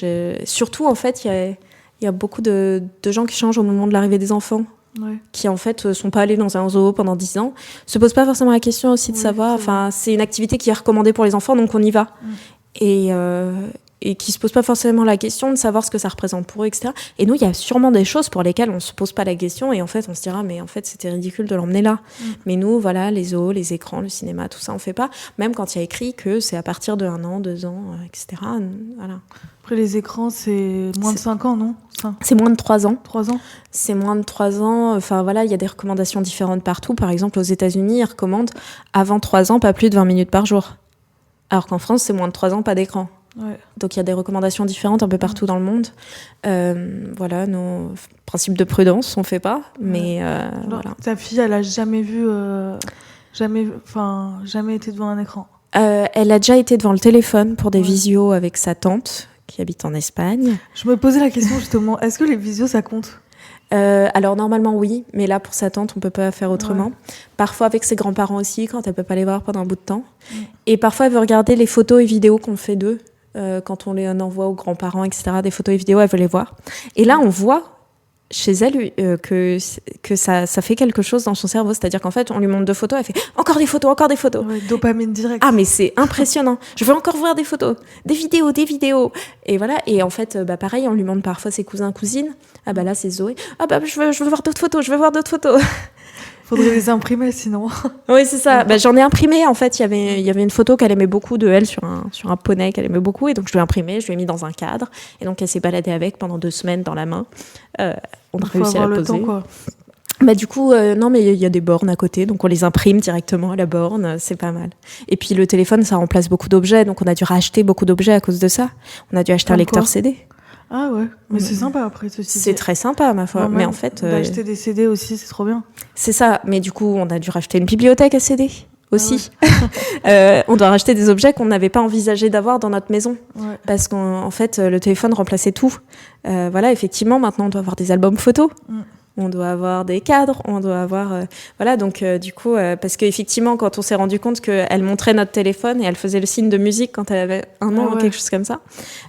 Surtout, en fait, il y a beaucoup de gens qui changent au moment de l'arrivée des enfants. Ouais. Qui en fait sont pas allés dans un zoo pendant 10 ans, se posent pas forcément la question aussi de savoir, enfin c'est une activité qui est recommandée pour les enfants, donc on y va. Et qui se posent pas forcément la question de savoir ce que ça représente pour eux, etc. Et nous, il y a sûrement des choses pour lesquelles on se pose pas la question, et en fait on se dira, mais en fait c'était ridicule de l'emmener là. Mais nous, voilà, les zoos, les écrans, le cinéma, tout ça on fait pas, même quand il y a écrit que c'est à partir de 1 an, 2 ans, etc. Voilà. Après, les écrans, c'est moins de 5 ans, non? C'est moins de 3 ans. 3 ans? C'est moins de 3 ans. Enfin, voilà, il y a des recommandations différentes partout. Par exemple, aux États-Unis, ils recommandent avant 3 ans, pas plus de 20 minutes par jour. Alors qu'en France, c'est moins de 3 ans, pas d'écran. Ouais. Donc, il y a des recommandations différentes un peu partout dans le monde. Voilà, nos principes de prudence, on fait pas. Mais voilà. Ta fille, elle a jamais vu... jamais été devant un écran? Elle a déjà été devant le téléphone pour des visios avec sa tante qui habite en Espagne. Je me posais la question justement, est-ce que les visios ça compte? Alors normalement oui, mais là pour sa tante on peut pas faire autrement. Ouais. Parfois avec ses grands-parents aussi quand elle peut pas les voir pendant un bout de temps. Et parfois elle veut regarder les photos et vidéos qu'on fait d'eux quand on les envoie aux grands-parents, etc. Des photos et vidéos, elle veut les voir. Et là on voit chez elle que ça fait quelque chose dans son cerveau, c'est-à-dire qu'en fait on lui montre 2 photos, elle fait encore des photos. Ouais, dopamine direct. Ah mais c'est impressionnant, je veux encore voir des photos, des vidéos. Et voilà, et en fait pareil, on lui montre parfois ses cousins, cousines. Ah bah là c'est Zoé, ah bah je veux voir d'autres photos. Faudrait les imprimer sinon. Oui, c'est ça. J'en ai imprimé en fait. Il y avait une photo qu'elle aimait beaucoup de elle sur un poney qu'elle aimait beaucoup, et donc je l'ai imprimé, je l'ai mis dans un cadre, et donc elle s'est baladée avec pendant 2 semaines dans la main. On a réussi à la poser. Temps, quoi. Du coup, non, mais il y a des bornes à côté, donc on les imprime directement à la borne, c'est pas mal. Et puis le téléphone, ça remplace beaucoup d'objets, donc on a dû racheter beaucoup d'objets à cause de ça. On a dû acheter un lecteur CD. Ah ouais, mais c'est sympa après ceci. C'est très sympa, ma foi. Mais en fait, d'acheter des CD aussi, c'est trop bien. C'est ça, mais du coup, on a dû racheter une bibliothèque à CD aussi. On doit racheter des objets qu'on n'avait pas envisagé d'avoir dans notre maison. Ouais. Parce qu'en fait, le téléphone remplaçait tout. Voilà, effectivement, maintenant, on doit avoir des albums photos. On doit avoir des cadres, on doit avoir... voilà, donc du coup, parce qu'effectivement, quand on s'est rendu compte qu'elle montrait notre téléphone et elle faisait le signe de musique quand elle avait 1 an ou quelque chose comme ça,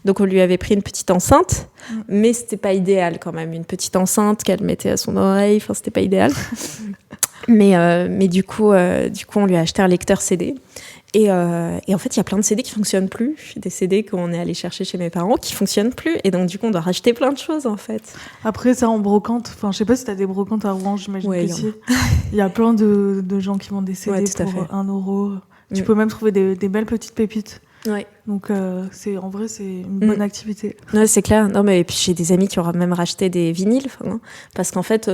donc on lui avait pris une petite enceinte, mais c'était pas idéal quand même, une petite enceinte qu'elle mettait à son oreille, enfin c'était pas idéal. mais du coup, on lui a acheté un lecteur CD. Et en fait, il y a plein de CD qui fonctionnent plus. Des CD qu'on est allé chercher chez mes parents qui fonctionnent plus. Et donc, du coup, on doit racheter plein de choses, en fait. Après, ça, en brocante, enfin, je sais pas si t'as des brocantes à Rouen, j'imagine que si. Il y a plein de gens qui vendent des CD pour 1 euro. Tu peux même trouver des belles petites pépites. Ouais. Donc, en vrai, c'est une bonne activité. Ouais, c'est clair. Non, mais et puis, j'ai des amis qui auraient même racheté des vinyles. Parce qu'en fait,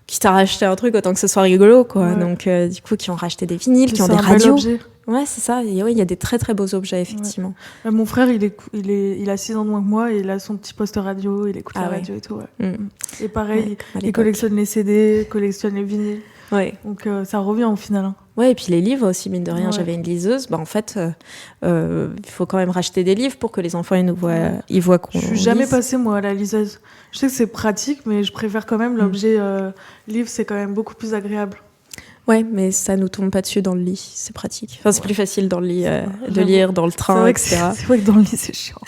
quitte à racheter un truc, autant que ce soit rigolo, quoi. Ouais. Donc, du coup, qui ont racheté des vinyles, qui ont des radios. Ouais, c'est ça. Il y a des très très beaux objets, effectivement. Ouais. Mon frère, il a 6 ans de moins que moi et il a son petit poste radio, il écoute la radio et tout. Ouais. Et pareil, il collectionne les CD, collectionne les vinyles. Ouais. Donc ça revient au final. Hein. Ouais, et puis les livres aussi, mine de rien, j'avais une liseuse. En fait, il faut quand même racheter des livres pour que les enfants ils voient qu'on Je suis jamais passée, moi, à la liseuse. Je sais que c'est pratique, mais je préfère quand même l'objet livre, c'est quand même beaucoup plus agréable. Ouais, mais ça nous tombe pas dessus dans le lit, c'est pratique. Enfin, c'est plus facile dans le lit de lire, dans le train, etc. C'est vrai que dans le lit, c'est chiant.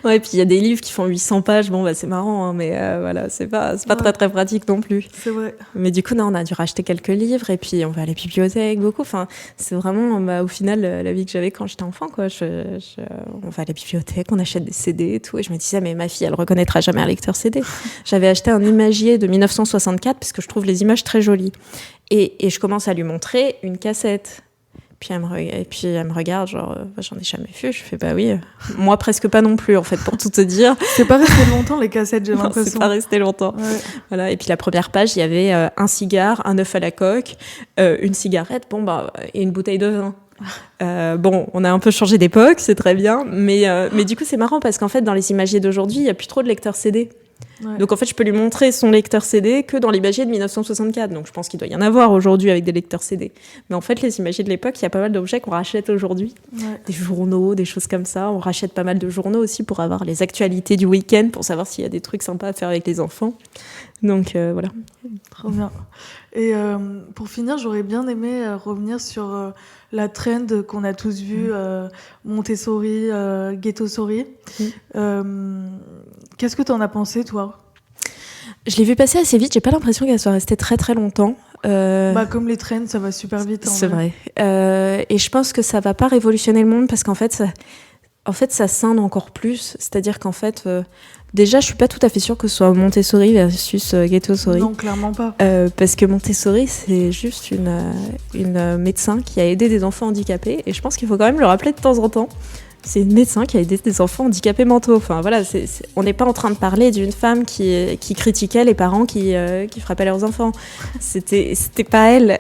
Ouais, puis il y a des livres qui font 800 pages, c'est marrant, hein, mais voilà, c'est pas très très pratique non plus. C'est vrai. Mais du coup, non, on a dû racheter quelques livres, et puis on va à la bibliothèque, beaucoup. Enfin, c'est vraiment, au final, la vie que j'avais quand j'étais enfant, quoi. On va à la bibliothèque, on achète des CD et tout, et je me disais, mais ma fille, elle reconnaîtra jamais un lecteur CD. J'avais acheté un imagier de 1964, parce que je trouve les images très jolies. Et je commence à lui montrer une cassette. Puis elle me regarde, genre, j'en ai jamais vu. Je fais, bah oui, moi presque pas non plus, en fait, pour tout te dire. C'est pas resté longtemps, les cassettes, j'ai l'impression. C'est pas resté longtemps. Ouais. Voilà. Et puis la première page, il y avait un cigare, un œuf à la coque, une cigarette, et une bouteille de vin. On a un peu changé d'époque, c'est très bien, mais du coup, c'est marrant parce qu'en fait, dans les imagiers d'aujourd'hui, il y a plus trop de lecteurs CD. Ouais. Donc en fait, je peux lui montrer son lecteur CD que dans l'imagier de 1964. Donc je pense qu'il doit y en avoir aujourd'hui avec des lecteurs CD. Mais en fait, les imagiers de l'époque, il y a pas mal d'objets qu'on rachète aujourd'hui. Ouais. Des journaux, des choses comme ça. On rachète pas mal de journaux aussi pour avoir les actualités du week-end, pour savoir s'il y a des trucs sympas à faire avec les enfants. Donc voilà. Trop bien. Et pour finir, j'aurais bien aimé revenir sur la trend qu'on a tous vue, Montessori, Ghettosori. Qu'est-ce que t'en as pensé, toi ? Je l'ai vu passer assez vite. J'ai pas l'impression qu'elle soit restée très très longtemps. Comme les trends, ça va super vite. C'est vrai. Et je pense que ça va pas révolutionner le monde parce qu'en fait, ça scinde encore plus. C'est-à-dire qu'en fait, déjà, je suis pas tout à fait sûre que ce soit Montessori versus Ghettosori. Non, clairement pas. Parce que Montessori, c'est juste une médecin qui a aidé des enfants handicapés. Et je pense qu'il faut quand même le rappeler de temps en temps. C'est une médecin qui a aidé des enfants handicapés mentaux. Enfin, voilà, on n'est pas en train de parler d'une femme qui critiquait les parents qui frappaient leurs enfants. C'était pas elle.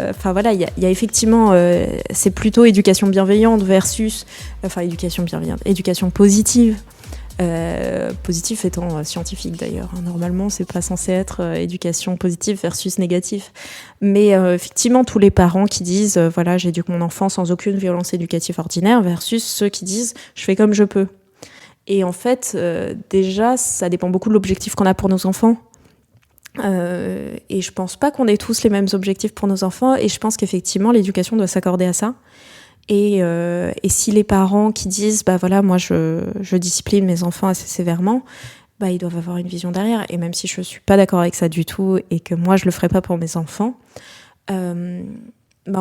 Enfin, voilà, il y a effectivement... c'est plutôt éducation bienveillante versus... Enfin, éducation positive. Positif étant scientifique d'ailleurs. Normalement, c'est pas censé être éducation positive versus négatif. Mais effectivement, tous les parents qui disent voilà, j'éduque mon enfant sans aucune violence éducative ordinaire versus ceux qui disent je fais comme je peux. Et en fait, déjà, ça dépend beaucoup de l'objectif qu'on a pour nos enfants. Et je pense pas qu'on ait tous les mêmes objectifs pour nos enfants. Et je pense qu'effectivement, l'éducation doit s'accorder à ça. Et si les parents qui disent bah voilà, moi je discipline mes enfants assez sévèrement, bah ils doivent avoir une vision derrière. Et même si je suis pas d'accord avec ça du tout et que moi je le ferai pas pour mes enfants, bah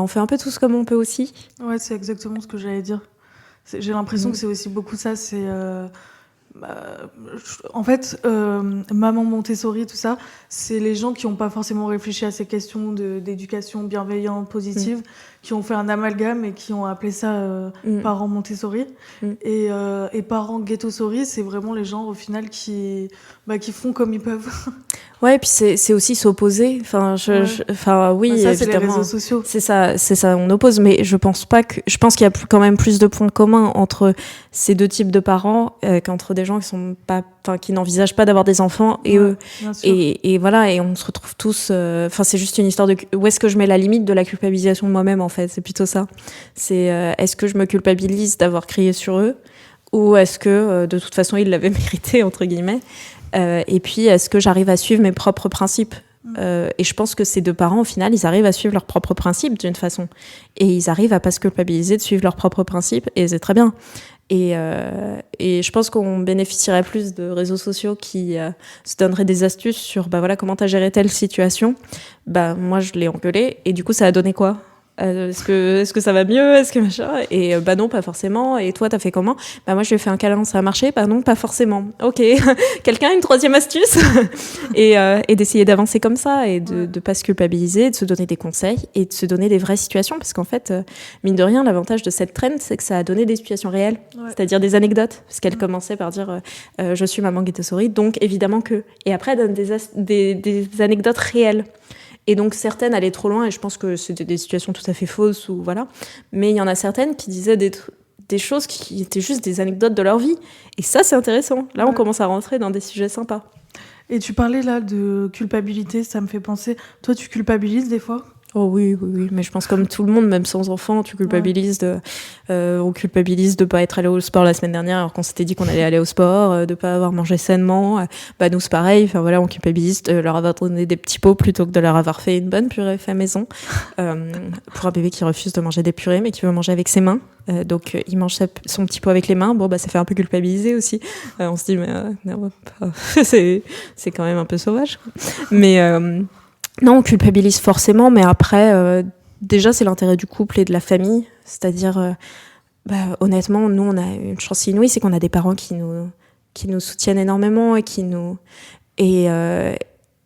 on fait un peu tous comme on peut aussi. Ouais, c'est exactement ce que j'allais dire. J'ai l'impression que c'est aussi beaucoup ça. C'est en fait, maman Montessori, tout ça, c'est les gens qui n'ont pas forcément réfléchi à ces questions d'éducation bienveillante, positive, qui ont fait un amalgame et qui ont appelé ça parents Montessori. Et parents Ghettosori, c'est vraiment les gens au final qui font comme ils peuvent. Ouais, et puis c'est aussi s'opposer. Enfin, oui, ça, évidemment. C'est les réseaux sociaux. C'est ça, on oppose. Mais je pense qu'il y a quand même plus de points communs entre ces deux types de parents qu'entre des gens qui n'envisagent pas d'avoir des enfants et eux. Et voilà, et on se retrouve tous. C'est juste une histoire de où est-ce que je mets la limite de la culpabilisation de moi-même en fait. C'est plutôt ça. C'est est-ce que je me culpabilise d'avoir crié sur eux ou est-ce que de toute façon ils l'avaient mérité entre guillemets. Et puis, est-ce que j'arrive à suivre mes propres principes ? Et je pense que ces deux parents, au final, ils arrivent à suivre leurs propres principes d'une façon. Et ils arrivent à pas se culpabiliser de suivre leurs propres principes. Et c'est très bien. Et je pense qu'on bénéficierait plus de réseaux sociaux qui se donneraient des astuces sur bah voilà, comment t'as géré telle situation. Bah, moi, je l'ai engueulé. Et du coup, ça a donné quoi ? Est-ce que ça va mieux ? Est-ce que machin ? Et bah non, pas forcément. Et toi, t'as fait comment ? Bah moi, je lui ai fait un câlin, ça a marché ? Bah non, pas forcément. Ok. Quelqu'un a une troisième astuce ? Et d'essayer d'avancer comme ça et de pas se culpabiliser, de se donner des conseils et de se donner des vraies situations. Parce qu'en fait, mine de rien, l'avantage de cette trend, c'est que ça a donné des situations réelles. Ouais. C'est-à-dire des anecdotes. Parce qu'elle commençait par dire je suis maman Ghettosori, donc évidemment que. Et après, elle donne des anecdotes réelles. Et donc certaines allaient trop loin et je pense que c'était des situations tout à fait fausses ou voilà. Mais il y en a certaines qui disaient des choses qui étaient juste des anecdotes de leur vie. Et ça, c'est intéressant. Là, on commence à rentrer dans des sujets sympas. Et tu parlais là de culpabilité, ça me fait penser. Toi, tu culpabilises des fois ? Oh oui, mais je pense comme tout le monde, même sans enfant, tu culpabilises on culpabilise de pas être allé au sport la semaine dernière alors qu'on s'était dit qu'on allait aller au sport, de pas avoir mangé sainement. Bah nous c'est pareil, enfin voilà, on culpabilise de leur avoir donné des petits pots plutôt que de leur avoir fait une bonne purée fait maison. Pour un bébé qui refuse de manger des purées mais qui veut manger avec ses mains. Donc il mange son petit pot avec les mains, bon bah ça fait un peu culpabiliser aussi. On se dit mais non, c'est quand même un peu sauvage. Mais non, on culpabilise forcément, mais après, déjà, c'est l'intérêt du couple et de la famille. C'est-à-dire, honnêtement, nous, on a une chance inouïe, c'est qu'on a des parents qui nous soutiennent énormément et qui nous...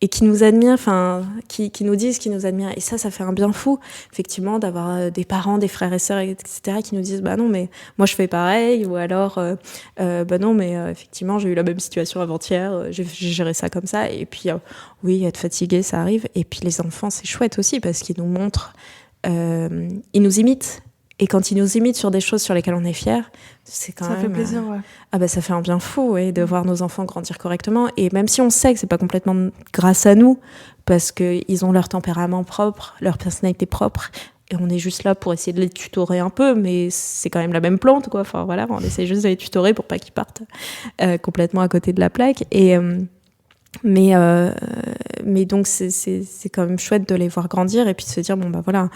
et qui nous admirent, enfin, qui nous disent qu'ils nous admirent. Et ça fait un bien fou, effectivement, d'avoir des parents, des frères et sœurs, etc., qui nous disent, bah non, mais moi je fais pareil, ou alors, bah non, mais effectivement, j'ai eu la même situation avant-hier, j'ai géré ça comme ça. Et puis, oui, être fatigué, ça arrive. Et puis les enfants, c'est chouette aussi, parce qu'ils nous montrent, ils nous imitent. Et quand ils nous imitent sur des choses sur lesquelles on est fier, c'est quand même... Ça fait plaisir, ouais. Ah bah ça fait un bien fou, ouais, de voir nos enfants grandir correctement. Et même si on sait que c'est pas complètement grâce à nous, parce qu'ils ont leur tempérament propre, leur personnalité propre, et on est juste là pour essayer de les tutorer un peu, mais c'est quand même la même plante, quoi. Enfin voilà, on essaie juste de les tutorer pour pas qu'ils partent complètement à côté de la plaque. Mais donc c'est quand même chouette de les voir grandir et puis de se dire, bon bah voilà,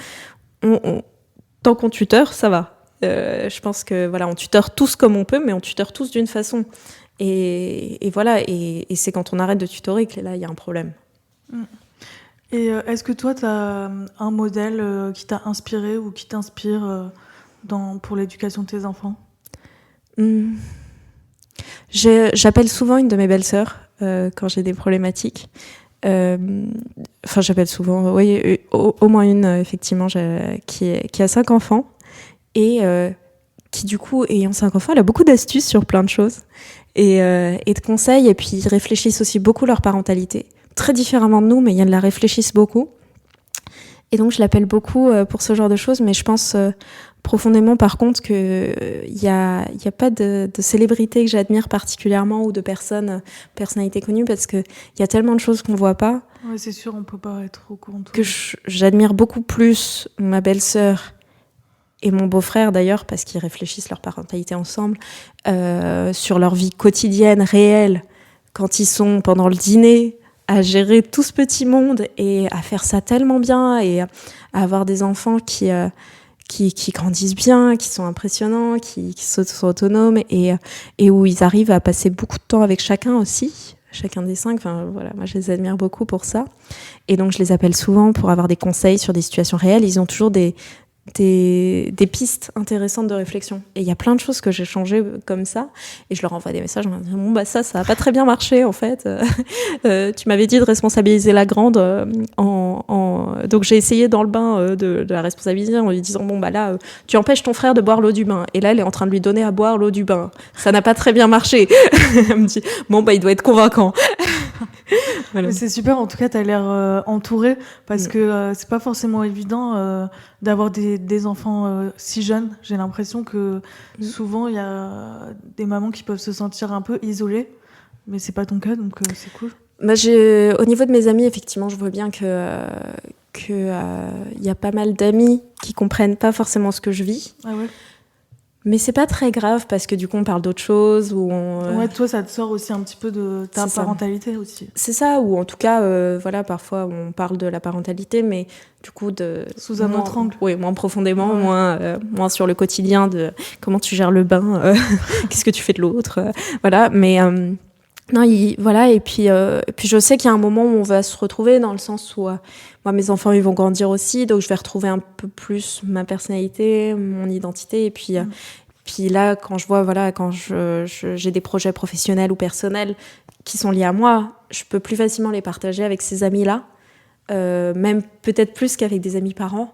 tant qu'on tuteur, ça va. Je pense que voilà, on tuteur tous comme on peut, mais on tuteur tous d'une façon. Et voilà, et c'est quand on arrête de tutorer que là, il y a un problème. Et est-ce que toi, tu as un modèle qui t'a inspiré ou qui t'inspire pour l'éducation de tes enfants ? J'appelle souvent une de mes belles-sœurs quand j'ai des problématiques. Enfin, j'appelle souvent, oui, au moins une, effectivement, qui a 5 enfants et qui, du coup, ayant 5 enfants, elle a beaucoup d'astuces sur plein de choses et de conseils. Et puis, ils réfléchissent aussi beaucoup leur parentalité, très différemment de nous, mais ils la réfléchissent beaucoup. Et donc, je l'appelle beaucoup pour ce genre de choses, mais je pense profondément, par contre, qu'il y a pas de célébrité que j'admire particulièrement ou de personnalité connue, parce qu'il y a tellement de choses qu'on voit pas. Ouais, c'est sûr, on peut pas être au courant de tout. Que j'admire beaucoup plus ma belle-sœur et mon beau-frère, d'ailleurs, parce qu'ils réfléchissent leur parentalité ensemble, sur leur vie quotidienne, réelle, quand ils sont pendant le dîner, à gérer tout ce petit monde et à faire ça tellement bien et à avoir des enfants qui grandissent bien, qui sont impressionnants, qui sont autonomes et où ils arrivent à passer beaucoup de temps avec chacun aussi, chacun des 5. Enfin voilà, moi je les admire beaucoup pour ça. Et donc je les appelle souvent pour avoir des conseils sur des situations réelles. Ils ont toujours des pistes intéressantes de réflexion. Et il y a plein de choses que j'ai changées comme ça. Et je leur envoie des messages en me disant, bon, bah ça a pas très bien marché, en fait. Tu m'avais dit de responsabiliser la grande donc j'ai essayé dans le bain de la responsabiliser en lui disant, bon, bah là, tu empêches ton frère de boire l'eau du bain. Et là, elle est en train de lui donner à boire l'eau du bain. Ça n'a pas très bien marché. Elle me dit, bon, bah il doit être convaincant. Voilà. C'est super, en tout cas, tu as l'air entourée parce que c'est pas forcément évident d'avoir des enfants si jeunes. J'ai l'impression que souvent, il y a des mamans qui peuvent se sentir un peu isolées, mais c'est pas ton cas, donc c'est cool. Bah, au niveau de mes amis, effectivement, je vois bien que y a pas mal d'amis qui comprennent pas forcément ce que je vis. Ah ouais. Mais c'est pas très grave parce que du coup on parle d'autre chose ouais, toi ça te sort aussi un petit peu de ta parentalité aussi. C'est ça, ou en tout cas voilà, parfois on parle de la parentalité mais du coup sous un autre angle. Oui, moins profondément, moins sur le quotidien de comment tu gères le bain, qu'est-ce que tu fais de l'autre, voilà, mais non, voilà, et puis je sais qu'il y a un moment où on va se retrouver dans le sens où moi mes enfants ils vont grandir aussi, donc je vais retrouver un peu plus ma personnalité, mon identité, et puis là quand je vois quand j'ai des projets professionnels ou personnels qui sont liés à moi, je peux plus facilement les partager avec ces amis là, même peut-être plus qu'avec des amis parents.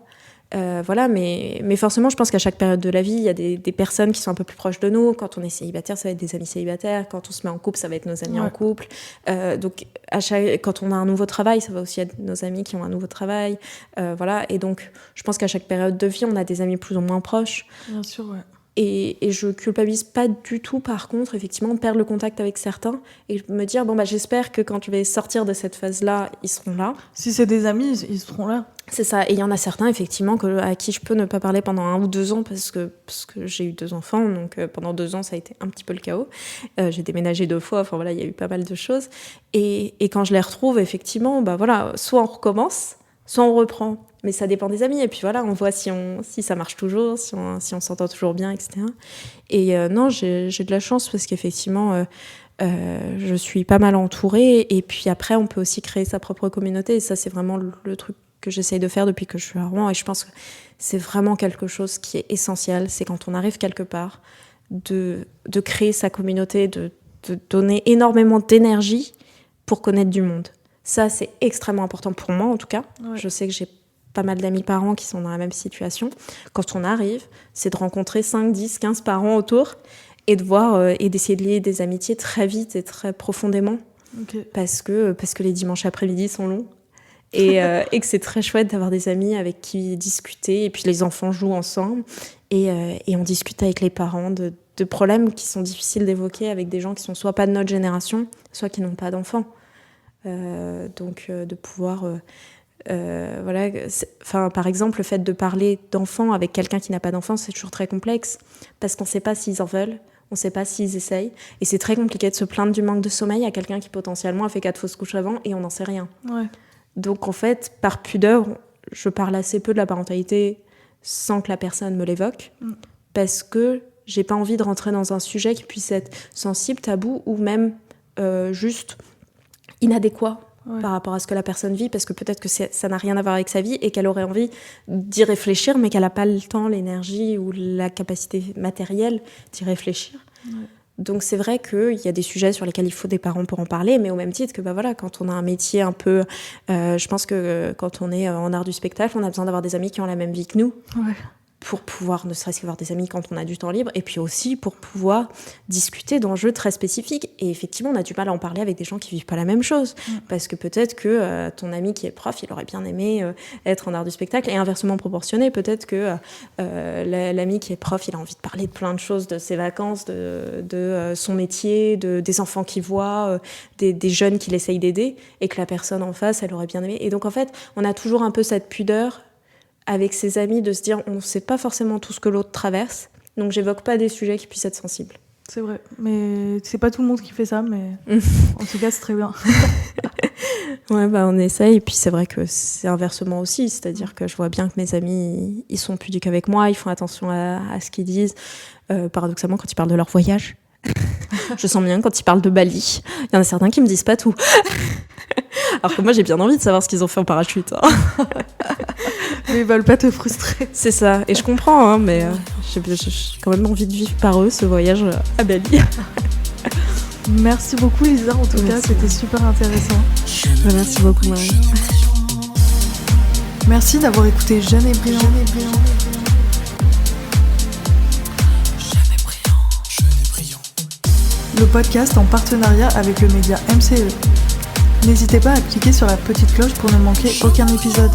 Voilà, mais forcément, je pense qu'à chaque période de la vie, il y a des personnes qui sont un peu plus proches de nous. Quand on est célibataire, ça va être des amis célibataires. Quand on se met en couple, ça va être nos amis en couple. Donc, quand on a un nouveau travail, ça va aussi être nos amis qui ont un nouveau travail. Voilà, et donc, je pense qu'à chaque période de vie, on a des amis plus ou moins proches. Bien sûr, ouais. Et je culpabilise pas du tout, par contre, effectivement, de perdre le contact avec certains et me dire, bon, bah, j'espère que quand je vais sortir de cette phase-là, ils seront là. Si c'est des amis, ils seront là. C'est ça. Et il y en a certains, effectivement, à qui je peux ne pas parler pendant 1 ou 2 ans parce que j'ai eu 2 enfants. Donc, pendant 2 ans, ça a été un petit peu le chaos. J'ai déménagé 2 fois. Enfin, voilà, il y a eu pas mal de choses. Et quand je les retrouve, effectivement, bah, voilà, soit on recommence, soit on reprend. Mais ça dépend des amis. Et puis voilà, on voit si ça marche toujours, si on s'entend toujours bien, etc. Et non, j'ai de la chance parce qu'effectivement, je suis pas mal entourée. Et puis après, on peut aussi créer sa propre communauté. Et ça, c'est vraiment le truc que j'essaye de faire depuis que je suis à Rouen. Et je pense que c'est vraiment quelque chose qui est essentiel. C'est quand on arrive quelque part, de créer sa communauté, de donner énormément d'énergie pour connaître du monde. Ça, c'est extrêmement important pour moi, en tout cas. Ouais. Je sais que j'ai pas mal d'amis parents qui sont dans la même situation. Quand on arrive, c'est de rencontrer 5, 10, 15 parents autour et de voir et d'essayer de lier des amitiés très vite et très profondément. Okay. Parce que les dimanches après-midi sont longs et que c'est très chouette d'avoir des amis avec qui discuter. Et puis les enfants jouent ensemble et on discute avec les parents de problèmes qui sont difficiles d'évoquer avec des gens qui sont soit pas de notre génération, soit qui n'ont pas d'enfants. Donc de pouvoir... voilà, par exemple, le fait de parler d'enfants avec quelqu'un qui n'a pas d'enfants, c'est toujours très complexe parce qu'on ne sait pas s'ils en veulent, on ne sait pas s'ils essayent, et c'est très compliqué de se plaindre du manque de sommeil à quelqu'un qui potentiellement a fait 4 fausses couches avant et on n'en sait rien. Ouais. Donc en fait, par pudeur, je parle assez peu de la parentalité sans que la personne me l'évoque, parce que j'ai pas envie de rentrer dans un sujet qui puisse être sensible, tabou ou même juste inadéquat. Ouais. Par rapport à ce que la personne vit, parce que peut-être que ça n'a rien à voir avec sa vie et qu'elle aurait envie d'y réfléchir, mais qu'elle n'a pas le temps, l'énergie ou la capacité matérielle d'y réfléchir. Ouais. Donc c'est vrai qu'il y a des sujets sur lesquels il faut des parents pour en parler, mais au même titre que voilà, quand on a un métier un peu... je pense que quand on est en art du spectacle, on a besoin d'avoir des amis qui ont la même vie que nous. Ouais. Pour pouvoir ne serait-ce qu'avoir des amis quand on a du temps libre, et puis aussi pour pouvoir discuter d'enjeux très spécifiques. Et effectivement, on a du mal à en parler avec des gens qui vivent pas la même chose. Parce que peut-être que ton ami qui est prof, il aurait bien aimé être en art du spectacle, et inversement proportionné. Peut-être que l'ami qui est prof, il a envie de parler de plein de choses, de ses vacances, de son métier, des enfants qu'il voit, des jeunes qu'il essaye d'aider, et que la personne en face, elle aurait bien aimé. Et donc en fait, on a toujours un peu cette pudeur avec ses amis de se dire on ne sait pas forcément tout ce que l'autre traverse, donc j'évoque pas des sujets qui puissent être sensibles. C'est vrai, mais c'est pas tout le monde qui fait ça, mais en tout cas c'est très bien. Ouais, on essaye, et puis c'est vrai que c'est inversement aussi, c'est-à-dire que je vois bien que mes amis, ils sont pudiques avec moi, ils font attention à ce qu'ils disent, paradoxalement quand ils parlent de leur voyage. Je sens bien quand ils parlent de Bali, il y en a certains qui me disent pas tout. Alors que moi j'ai bien envie de savoir ce qu'ils ont fait en parachute. Mais ils veulent pas te frustrer. C'est ça, et je comprends, mais j'ai quand même envie de vivre par eux ce voyage à Bali. Merci beaucoup Lisa, en tout cas, c'était super intéressant. Merci beaucoup Marie. Merci d'avoir écouté Jeune et Brillant. Le podcast en partenariat avec le média MCE. N'hésitez pas à cliquer sur la petite cloche pour ne manquer aucun épisode.